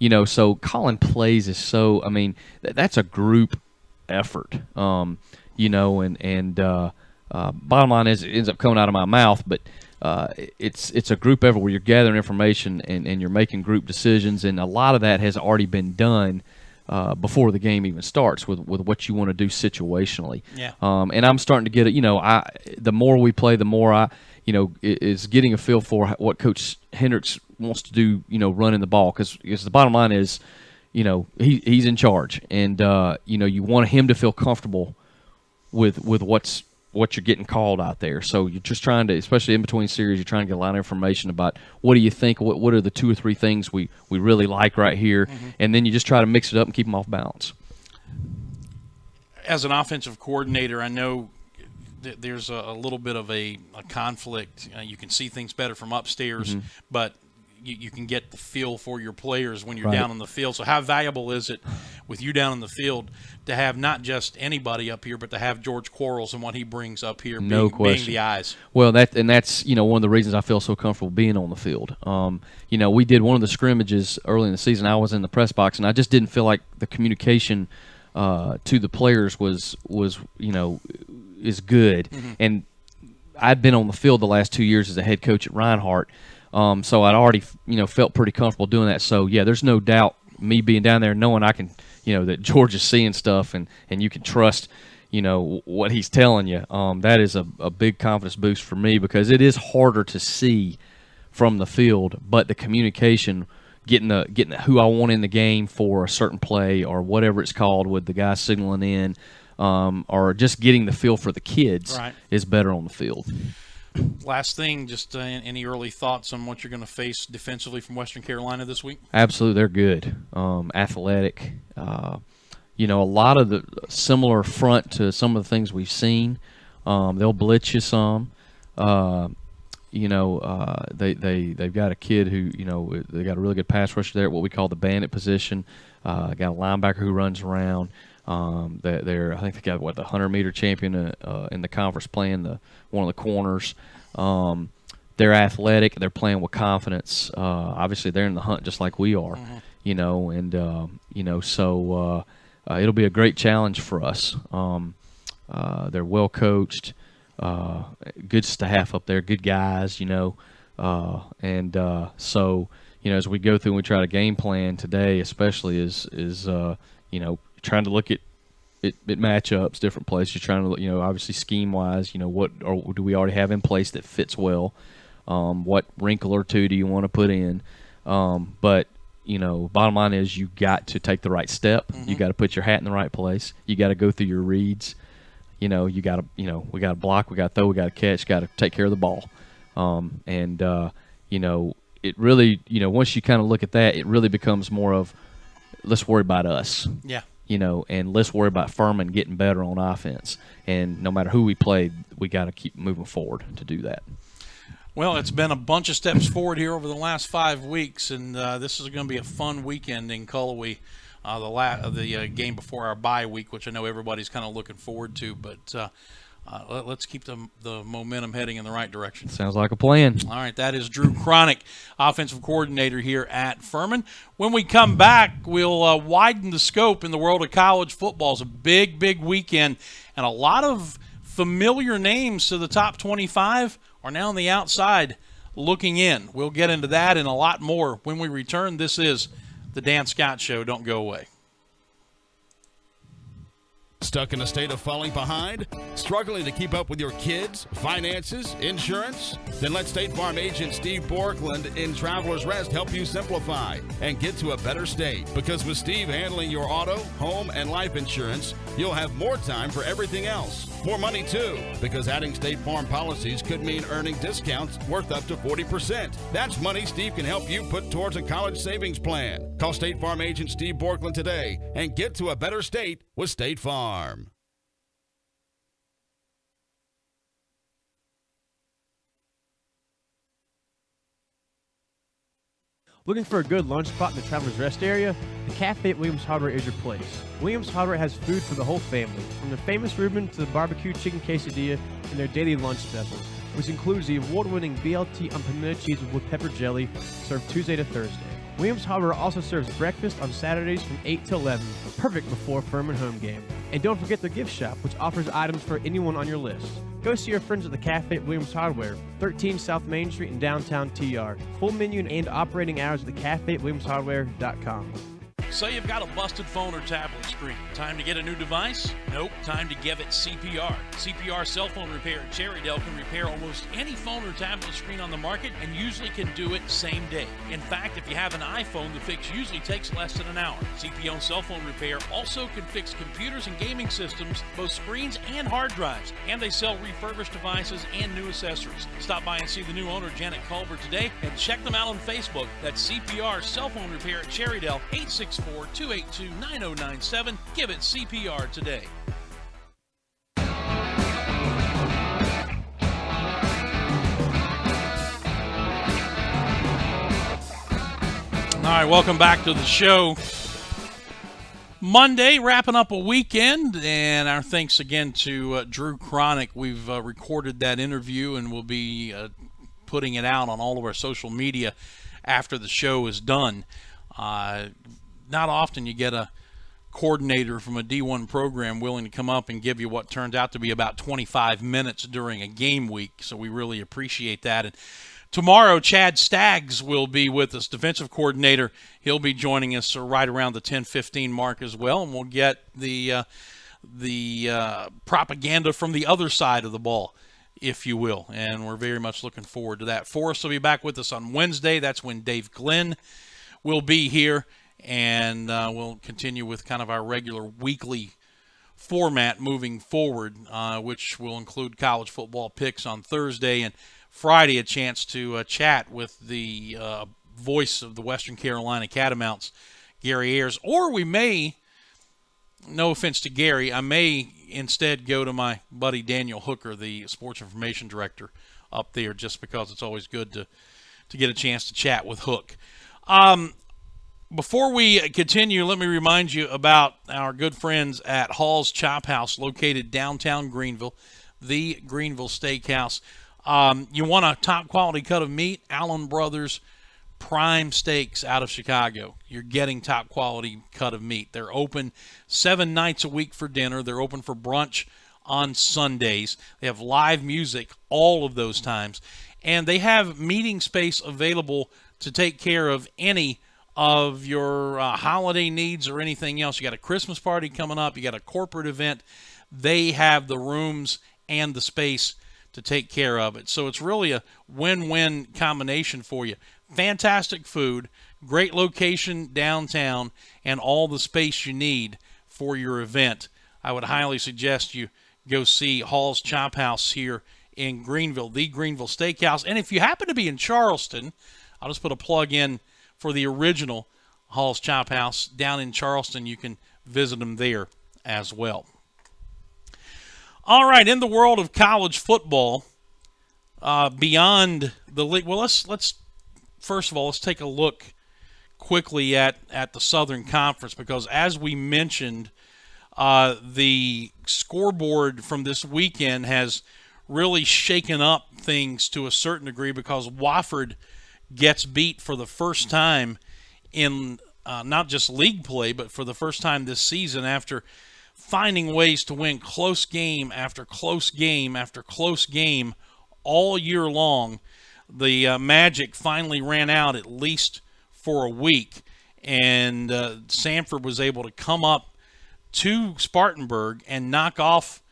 P: you know, so calling plays is so. I mean, that's a group effort. You know, and bottom line is, it ends up coming out of my mouth, but it's a group effort where you're gathering information and you're making group decisions, and a lot of that has already been done before the game even starts with what you want to do situationally.
H: Yeah.
P: And I'm starting to get it. You know, the more we play, the more I, you know, is getting a feel for what Coach Hendricks wants to do. You know, running the ball, because the bottom line is, you know, he's in charge, and you know, you want him to feel comfortable with what you're getting called out there. So you're just trying to, especially in between series, you're trying to get a lot of information about what do you think, what are the 2 or 3 things we really like right here, and then you just try to mix it up and keep them off balance.
H: As an offensive coordinator, I know there's a little bit of a conflict. You can see things better from upstairs, but you can get the feel for your players when you're down on the field. So how valuable is it with you down in the field to have not just anybody up here, but to have George Quarles and what he brings up here being the eyes?
P: Well, that's you know, one of the reasons I feel so comfortable being on the field. You know, we did one of the scrimmages early in the season. I was in the press box, and I just didn't feel like the communication to the players was you know, is good. And I'd been on the field the last 2 years as a head coach at Reinhardt. So I'd already, you know, felt pretty comfortable doing that. So, yeah, there's no doubt me being down there knowing I can, you know, that George is seeing stuff and you can trust, you know, what he's telling you. That is a big confidence boost for me, because it is harder to see from the field, but the communication, getting who I want in the game for a certain play or whatever it's called with the guy signaling in, or just getting the feel for the kids is better on the field.
H: Last thing, just any early thoughts on what you're going to face defensively from Western Carolina this week?
P: Absolutely, they're good. Athletic. You know, a lot of the similar front to some of the things we've seen. They'll blitz you some. You know, they've got a kid who, you know, they got a really good pass rusher there at what we call the bandit position. Got a linebacker who runs around. I think they got the 100-meter champion in the conference playing one of the corners. They're athletic. They're playing with confidence. Obviously, they're in the hunt just like we are, you know, and you know, so it'll be a great challenge for us. They're well coached, good staff up there, good guys, you know, and so, you know, as we go through and we try to game plan today, especially is you know, trying to look at matchups, different plays. You're trying to, you know, obviously scheme-wise, you know, what or do we already have in place that fits well? What wrinkle or two do you want to put in? But, you know, bottom line is you got to take the right step. You got to put your hat in the right place. You got to go through your reads. You know, you got to, you know, we got to block, we got to throw, we got to catch, got to take care of the ball. And you know, it really, you know, once you kind of look at that, it really becomes more of, let's worry about us.
H: Yeah.
P: and let's worry about Furman getting better on offense. And no matter who we play, we got to keep moving forward to do that.
H: Well, it's been a bunch of steps forward here over the last 5 weeks, and this is going to be a fun weekend in Cullowhee, the game before our bye week, which I know everybody's kind of looking forward to. But let's keep the momentum heading in the right direction.
P: Sounds like a plan.
H: All right, that is Drew Cronic, offensive coordinator here at Furman. When we come back, we'll widen the scope in the world of college football. It's a big, big weekend, and a lot of familiar names to the top 25 are now on the outside looking in. We'll get into that and a lot more when we return. This is the Dan Scott Show. Don't go away.
K: Stuck in a state of falling behind? Struggling to keep up with your kids, finances, insurance? Then let State Farm agent Steve Borkland in Travelers Rest help you simplify and get to a better state. Because with Steve handling your auto, home, and life insurance, you'll have more time for everything else. More money too, because adding State Farm policies could mean earning discounts worth up to 40%. That's money Steve can help you put towards a college savings plan. Call State Farm agent Steve Borkland today and get to a better state with State Farm.
O: Looking for a good lunch spot in the Travelers Rest area? The Cafe at Williams Hardware is your place. Williams Hardware has food for the whole family, from the famous Reuben to the barbecue chicken quesadilla and their daily lunch specials, which includes the award-winning BLT unpimento cheese with pepper jelly, served Tuesday to Thursday. Williams Hardware also serves breakfast on Saturdays from 8 to 11, perfect before Furman home game. And don't forget their gift shop, which offers items for anyone on your list. Go see your friends at the Cafe at Williams Hardware, 13 South Main Street in downtown TR. Full menu and operating hours at thecafeatwilliamshardware.com.
H: Say you've got a busted phone or tablet screen. Time to get a new device? Nope. Time to give it CPR. CPR Cell Phone Repair at Cherrydale can repair almost any phone or tablet screen on the market and usually can do it same day. In fact, if you have an iPhone, the fix usually takes less than an hour. CPO Cell Phone Repair also can fix computers and gaming systems, both screens and hard drives. And they sell refurbished devices and new accessories. Stop by and see the new owner, Janet Culver, today and check them out on Facebook. That's CPR Cell Phone Repair at Cherrydale, 864-282-9097. Give it CPR today. All right, welcome back to the show. Monday, wrapping up a weekend, and our thanks again to Drew Cronic. We've recorded that interview, and we'll be putting it out on all of our social media after the show is done. Not often you get a coordinator from a D1 program willing to come up and give you what turns out to be about 25 minutes during a game week, so we really appreciate that. And tomorrow, Chad Staggs will be with us, defensive coordinator. He'll be joining us right around the 10:15 mark as well, and we'll get the propaganda from the other side of the ball, if you will, and we're very much looking forward to that. Forrest will be back with us on Wednesday. That's when Dave Glenn will be here. And we'll continue with kind of our regular weekly format moving forward, which will include college football picks on Thursday, and Friday a chance to chat with the voice of the Western Carolina Catamounts, Gary Ayers. Or we may, no offense to Gary, I may instead go to my buddy Daniel Hooker, the sports information director up there, just because it's always good to get a chance to chat with Hook. Before we continue, let me remind you about our good friends at Hall's Chop House, located downtown Greenville, the Greenville Steakhouse. You want a top-quality cut of meat? Allen Brothers Prime Steaks out of Chicago. You're getting top-quality cut of meat. They're open 7 nights a week for dinner. They're open for brunch on Sundays. They have live music all of those times. And they have meeting space available to take care of any of your holiday needs or anything else. You got a Christmas party coming up, you got a corporate event, they have the rooms and the space to take care of it. So it's really a win-win combination for you. Fantastic food, great location downtown, and all the space you need for your event. I would highly suggest you go see Hall's Chop House here in Greenville, the Greenville Steakhouse. And if you happen to be in Charleston, I'll just put a plug in for the original Hall's Chop House down in Charleston. You can visit them there as well. All right, in the world of college football, beyond the league, well, let's first of all, let's take a look quickly at the Southern Conference, because as we mentioned, the scoreboard from this weekend has really shaken up things to a certain degree, because Wofford gets beat for the first time in not just league play, but for the first time this season, after finding ways to win close game after close game after close game all year long. The magic finally ran out, at least for a week, and Samford was able to come up to Spartanburg and knock off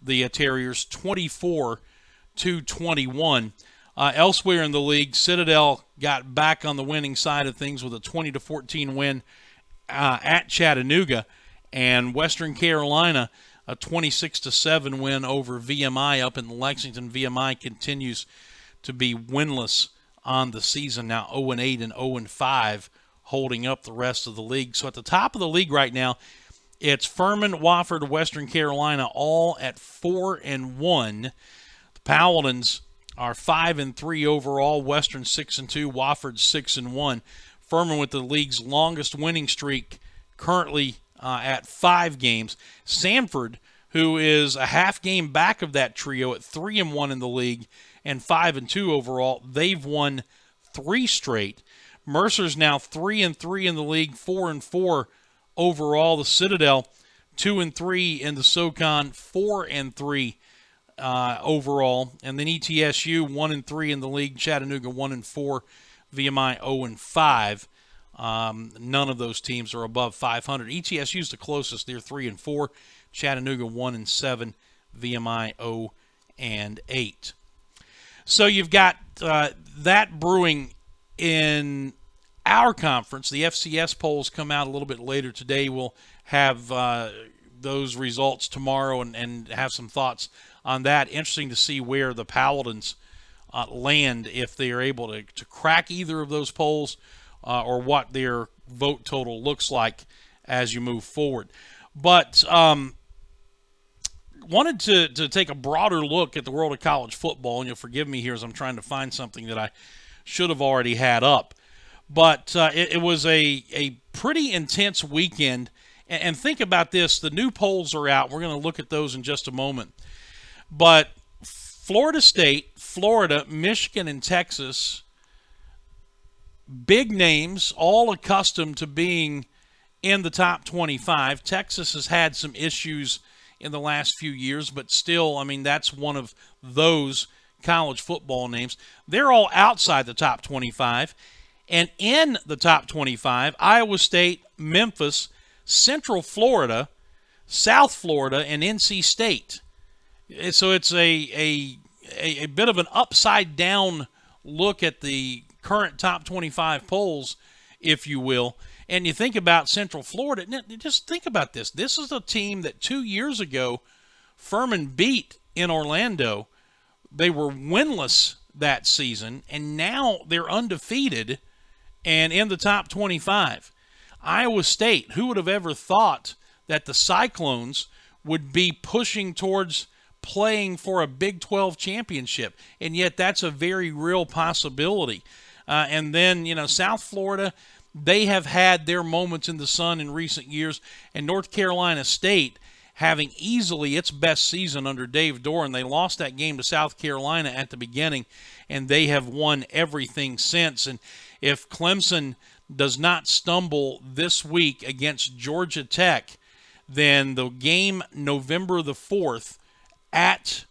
H: the Terriers 24-21. Elsewhere in the league, Citadel got back on the winning side of things with a 20-14 win at Chattanooga, and Western Carolina a 26-7 win over VMI up in Lexington. VMI continues to be winless on the season, now 0-8 and 0-5, holding up the rest of the league. So at the top of the league right now, it's Furman, Wofford, Western Carolina, all at 4-1. The Paladins are 5-3 overall. Western 6-2. Wofford 6-1. Furman with the league's longest winning streak, currently at 5 games. Samford, who is a half game back of that trio at 3-1 in the league and 5-2 overall, they've won 3 straight. Mercer's now 3-3 in the league, 4-4 overall. The Citadel 2-3 in the SoCon, 4-3 overall, and then ETSU 1-3 in the league. Chattanooga 1-4, VMI 0-5. None of those teams are above 500. ETSU's the closest; they're 3-4. Chattanooga 1-7, VMI 0-8. So you've got that brewing in our conference. The FCS polls come out a little bit later today. We'll have those results tomorrow and have some thoughts on that. Interesting to see where the Paladins land, if they are able to crack either of those polls or what their vote total looks like as you move forward. But wanted to take a broader look at the world of college football, and you'll forgive me here as I'm trying to find something that I should have already had up. But it was a pretty intense weekend. And think about this. The new polls are out. We're going to look at those in just a moment. But Florida State, Florida, Michigan, and Texas, big names, all accustomed to being in the top 25. Texas has had some issues in the last few years, but still, I mean, that's one of those college football names. They're all outside the top 25. And in the top 25, Iowa State, Memphis, Central Florida, South Florida, and NC State. So it's a bit of an upside-down look at the current top 25 polls, if you will. And you think about Central Florida, just think about this. This is a team that 2 years ago Furman beat in Orlando. They were winless that season, and now they're undefeated and in the top 25. Iowa State, who would have ever thought that the Cyclones would be pushing towards playing for a Big 12 championship? And yet that's a very real possibility. And then, South Florida, they have had their moments in the sun in recent years. And North Carolina State, having easily its best season under Dave Doran. They lost that game to South Carolina at the beginning, and they have won everything since. And if Clemson does not stumble this week against Georgia Tech, then the game November the 4th at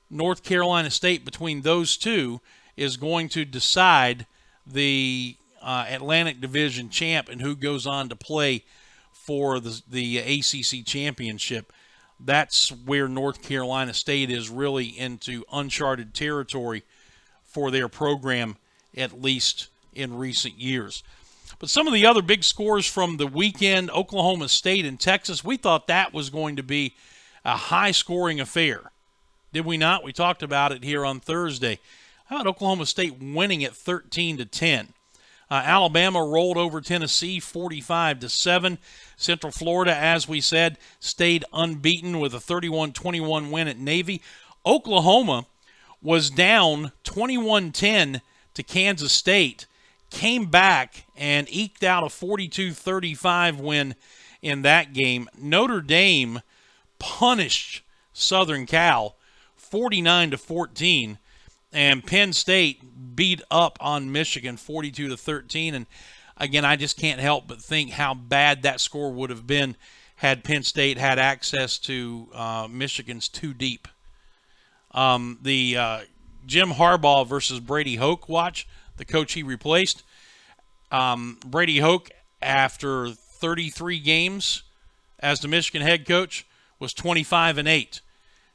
H: North Carolina State between those two is going to decide the Atlantic Division champ and who goes on to play for the ACC championship. That's where North Carolina State is really into uncharted territory for their program, at least in recent years. But some of the other big scores from the weekend, Oklahoma State and Texas, we thought that was going to be a high-scoring affair. Did we not? We talked about it here on Thursday. How about Oklahoma State winning at 13-10? Alabama rolled over Tennessee 45-7. Central Florida, as we said, stayed unbeaten with a 31-21 win at Navy. Oklahoma was down 21-10 to Kansas State, came back and eked out a 42-35 win in that game. Notre Dame punished Southern Cal 49-14, and Penn State beat up on Michigan 42-13. And again, I just can't help but think how bad that score would have been had Penn State had access to Michigan's too deep. The Jim Harbaugh versus Brady Hoke watch, the coach he replaced. Brady Hoke, after 33 games as the Michigan head coach, was 25-8.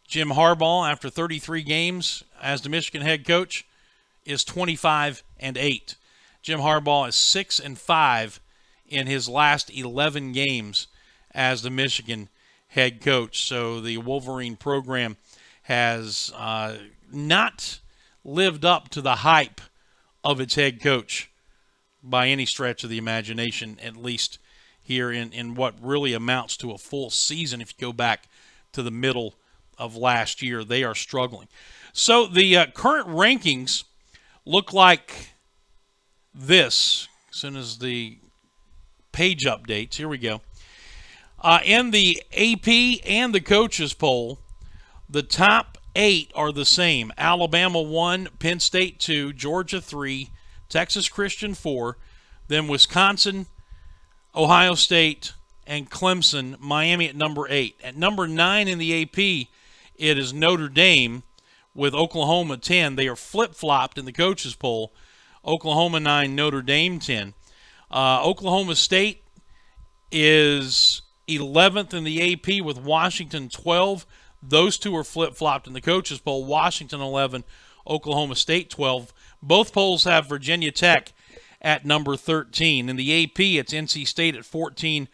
H: Jim Harbaugh, after 33 games as the Michigan head coach, is 25-8. Jim Harbaugh is 6-5 in his last 11 games as the Michigan head coach. So the Wolverine program has not lived up to the hype of its head coach by any stretch of the imagination, at least here in what really amounts to a full season. If you go back to the middle of last year, they are struggling. So the current rankings look like this. As soon as the page updates, here we go. In the AP and the coaches poll, the top 8 are the same. Alabama 1, Penn State 2, Georgia 3, Texas Christian 4, then Wisconsin, Ohio State, and Clemson, Miami at number 8. At number 9 in the AP, it is Notre Dame with Oklahoma 10. They are flip-flopped in the coaches poll. Oklahoma 9, Notre Dame 10. Oklahoma State is 11th in the AP with Washington 12. Those two are flip-flopped in the coaches poll. Washington 11, Oklahoma State 12. Both polls have Virginia Tech at number 13. In the AP, it's NC State at 14,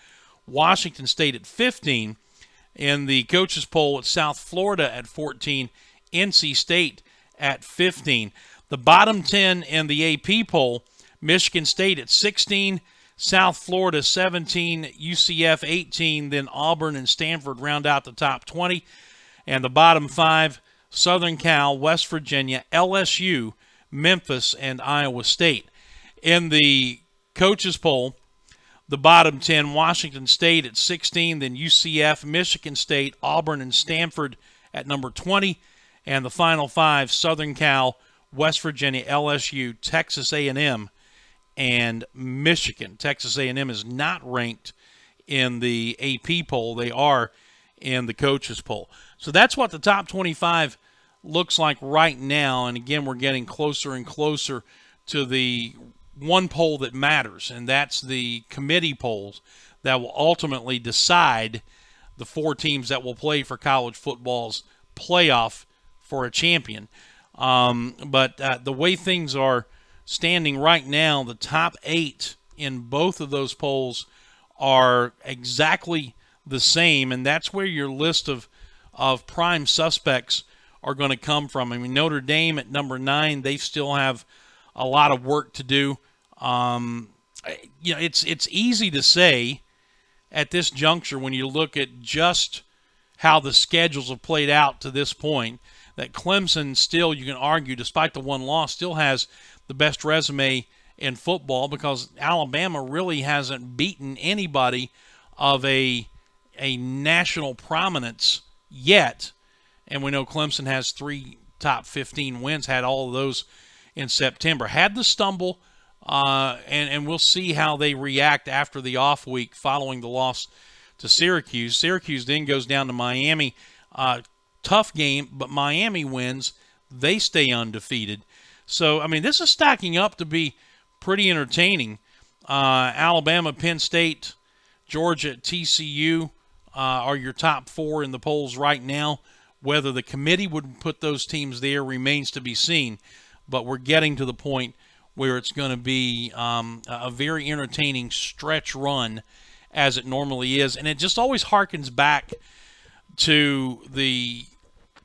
H: Washington State at 15. In the coaches poll, it's South Florida at 14, NC State at 15. The bottom 10 in the AP poll, Michigan State at 16, South Florida 17, UCF 18, then Auburn and Stanford round out the top 20. And the bottom 5, Southern Cal, West Virginia, LSU, Memphis, and Iowa State. In the coaches poll, the bottom 10, Washington State at 16, then UCF, Michigan State, Auburn, and Stanford at number 20. And the final 5, Southern Cal, West Virginia, LSU, Texas A&M, and Michigan. Texas A&M is not ranked in the AP poll. They are in the coaches poll. So that's what the top 25 looks like right now. And again, we're getting closer and closer to the one poll that matters, and that's the committee polls that will ultimately decide the 4 teams that will play for college football's playoff for a champion. But the way things are standing right now, the top 8 in both of those polls are exactly the same, and that's where your list of prime suspects are going to come from. I mean, Notre Dame at number 9, they still have a lot of work to do. It's easy to say at this juncture when you look at just how the schedules have played out to this point that Clemson still, you can argue, despite the one loss, still has the best resume in football because Alabama really hasn't beaten anybody of a national prominence yet. And we know Clemson has 3 top 15 wins, had all of those in September. Had the stumble, and we'll see how they react after the off week following the loss to Syracuse. Syracuse then goes down to Miami. Tough game, but Miami wins. They stay undefeated. So, I mean, this is stacking up to be pretty entertaining. Alabama, Penn State, Georgia, TCU are your top 4 in the polls right now. Whether the committee would put those teams there remains to be seen. But we're getting to the point where it's going to be a very entertaining stretch run as it normally is. And it just always harkens back to the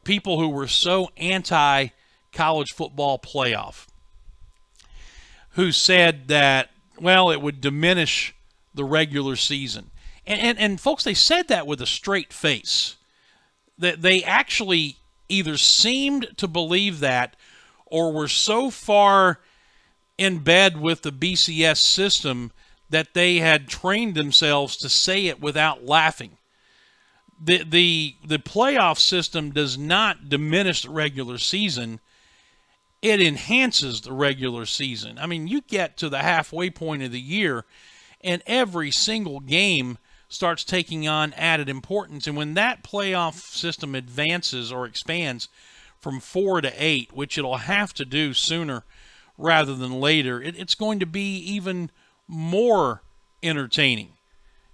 H: people who were so anti-college football playoff. who said that, well, it would diminish the regular season. And folks, they said that with a straight face. That they actually either seemed to believe that or were so far in bed with the BCS system that they had trained themselves to say it without laughing. The playoff system does not diminish the regular season. It enhances the regular season. I mean, you get to the halfway point of the year, and every single game starts taking on added importance. And when that playoff system advances or expands from 4 to 8, which it'll have to do sooner rather than later, it's going to be even more entertaining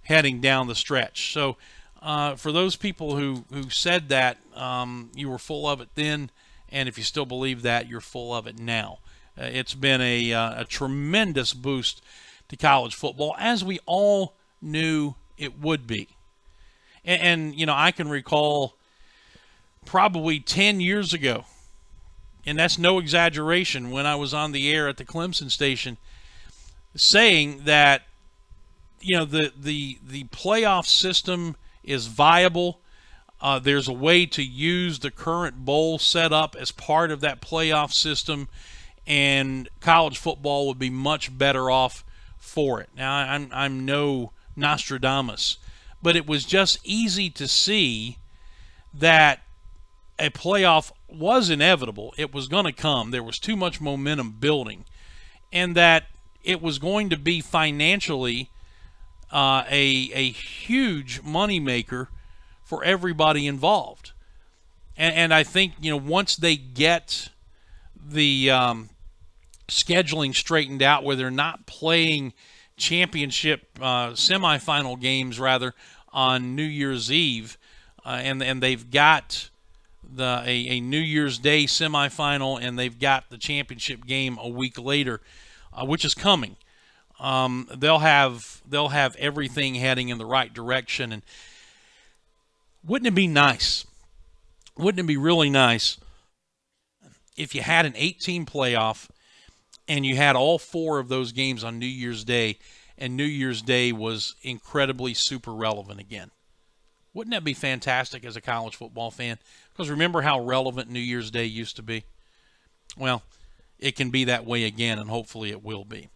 H: heading down the stretch. So for those people who said that, you were full of it then, and if you still believe that, you're full of it now. It's been a tremendous boost to college football, as we all knew it would be. And you know, I can recall probably 10 years ago, and that's no exaggeration, when I was on the air at the Clemson station, saying that, you know, the playoff system is viable. There's a way to use the current bowl setup as part of that playoff system, and college football would be much better off for it. Now, I'm no Nostradamus, but it was just easy to see that a playoff was inevitable. It was going to come. There was too much momentum building, and that it was going to be financially a huge moneymaker for everybody involved. And I think, you know, once they get the scheduling straightened out, where they're not playing championship semifinal games rather on New Year's Eve, and they've got a New Year's Day semifinal, and they've got the championship game a week later, which is coming. They'll have everything heading in the right direction. And wouldn't it be nice? Wouldn't it be really nice if you had an 8-team playoff and you had all 4 of those games on New Year's Day, and New Year's Day was incredibly super relevant again? Wouldn't that be fantastic as a college football fan? Because remember how relevant New Year's Day used to be? Well, it can be that way again, and hopefully it will be.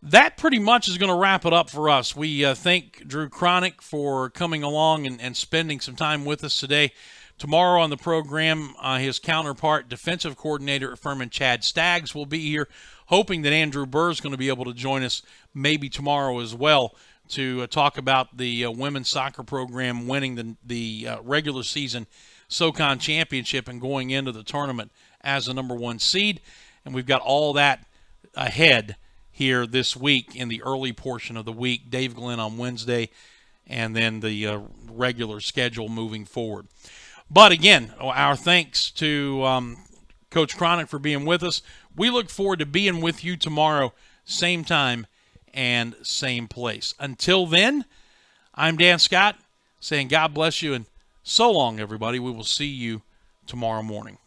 H: That pretty much is going to wrap it up for us. We thank Drew Cronic for coming along and spending some time with us today. Tomorrow on the program, his counterpart, defensive coordinator at Furman, Chad Staggs, will be here, hoping that Andrew Burr is going to be able to join us maybe tomorrow as well to talk about the women's soccer program winning the regular season SoCon championship and going into the tournament as the number 1 seed. And we've got all that ahead here this week in the early portion of the week. Dave Glenn on Wednesday, and then the regular schedule moving forward. But again, our thanks to Coach Cronic for being with us. We look forward to being with you tomorrow, same time and same place. Until then, I'm Dan Scott saying God bless you, and so long, everybody. We will see you tomorrow morning.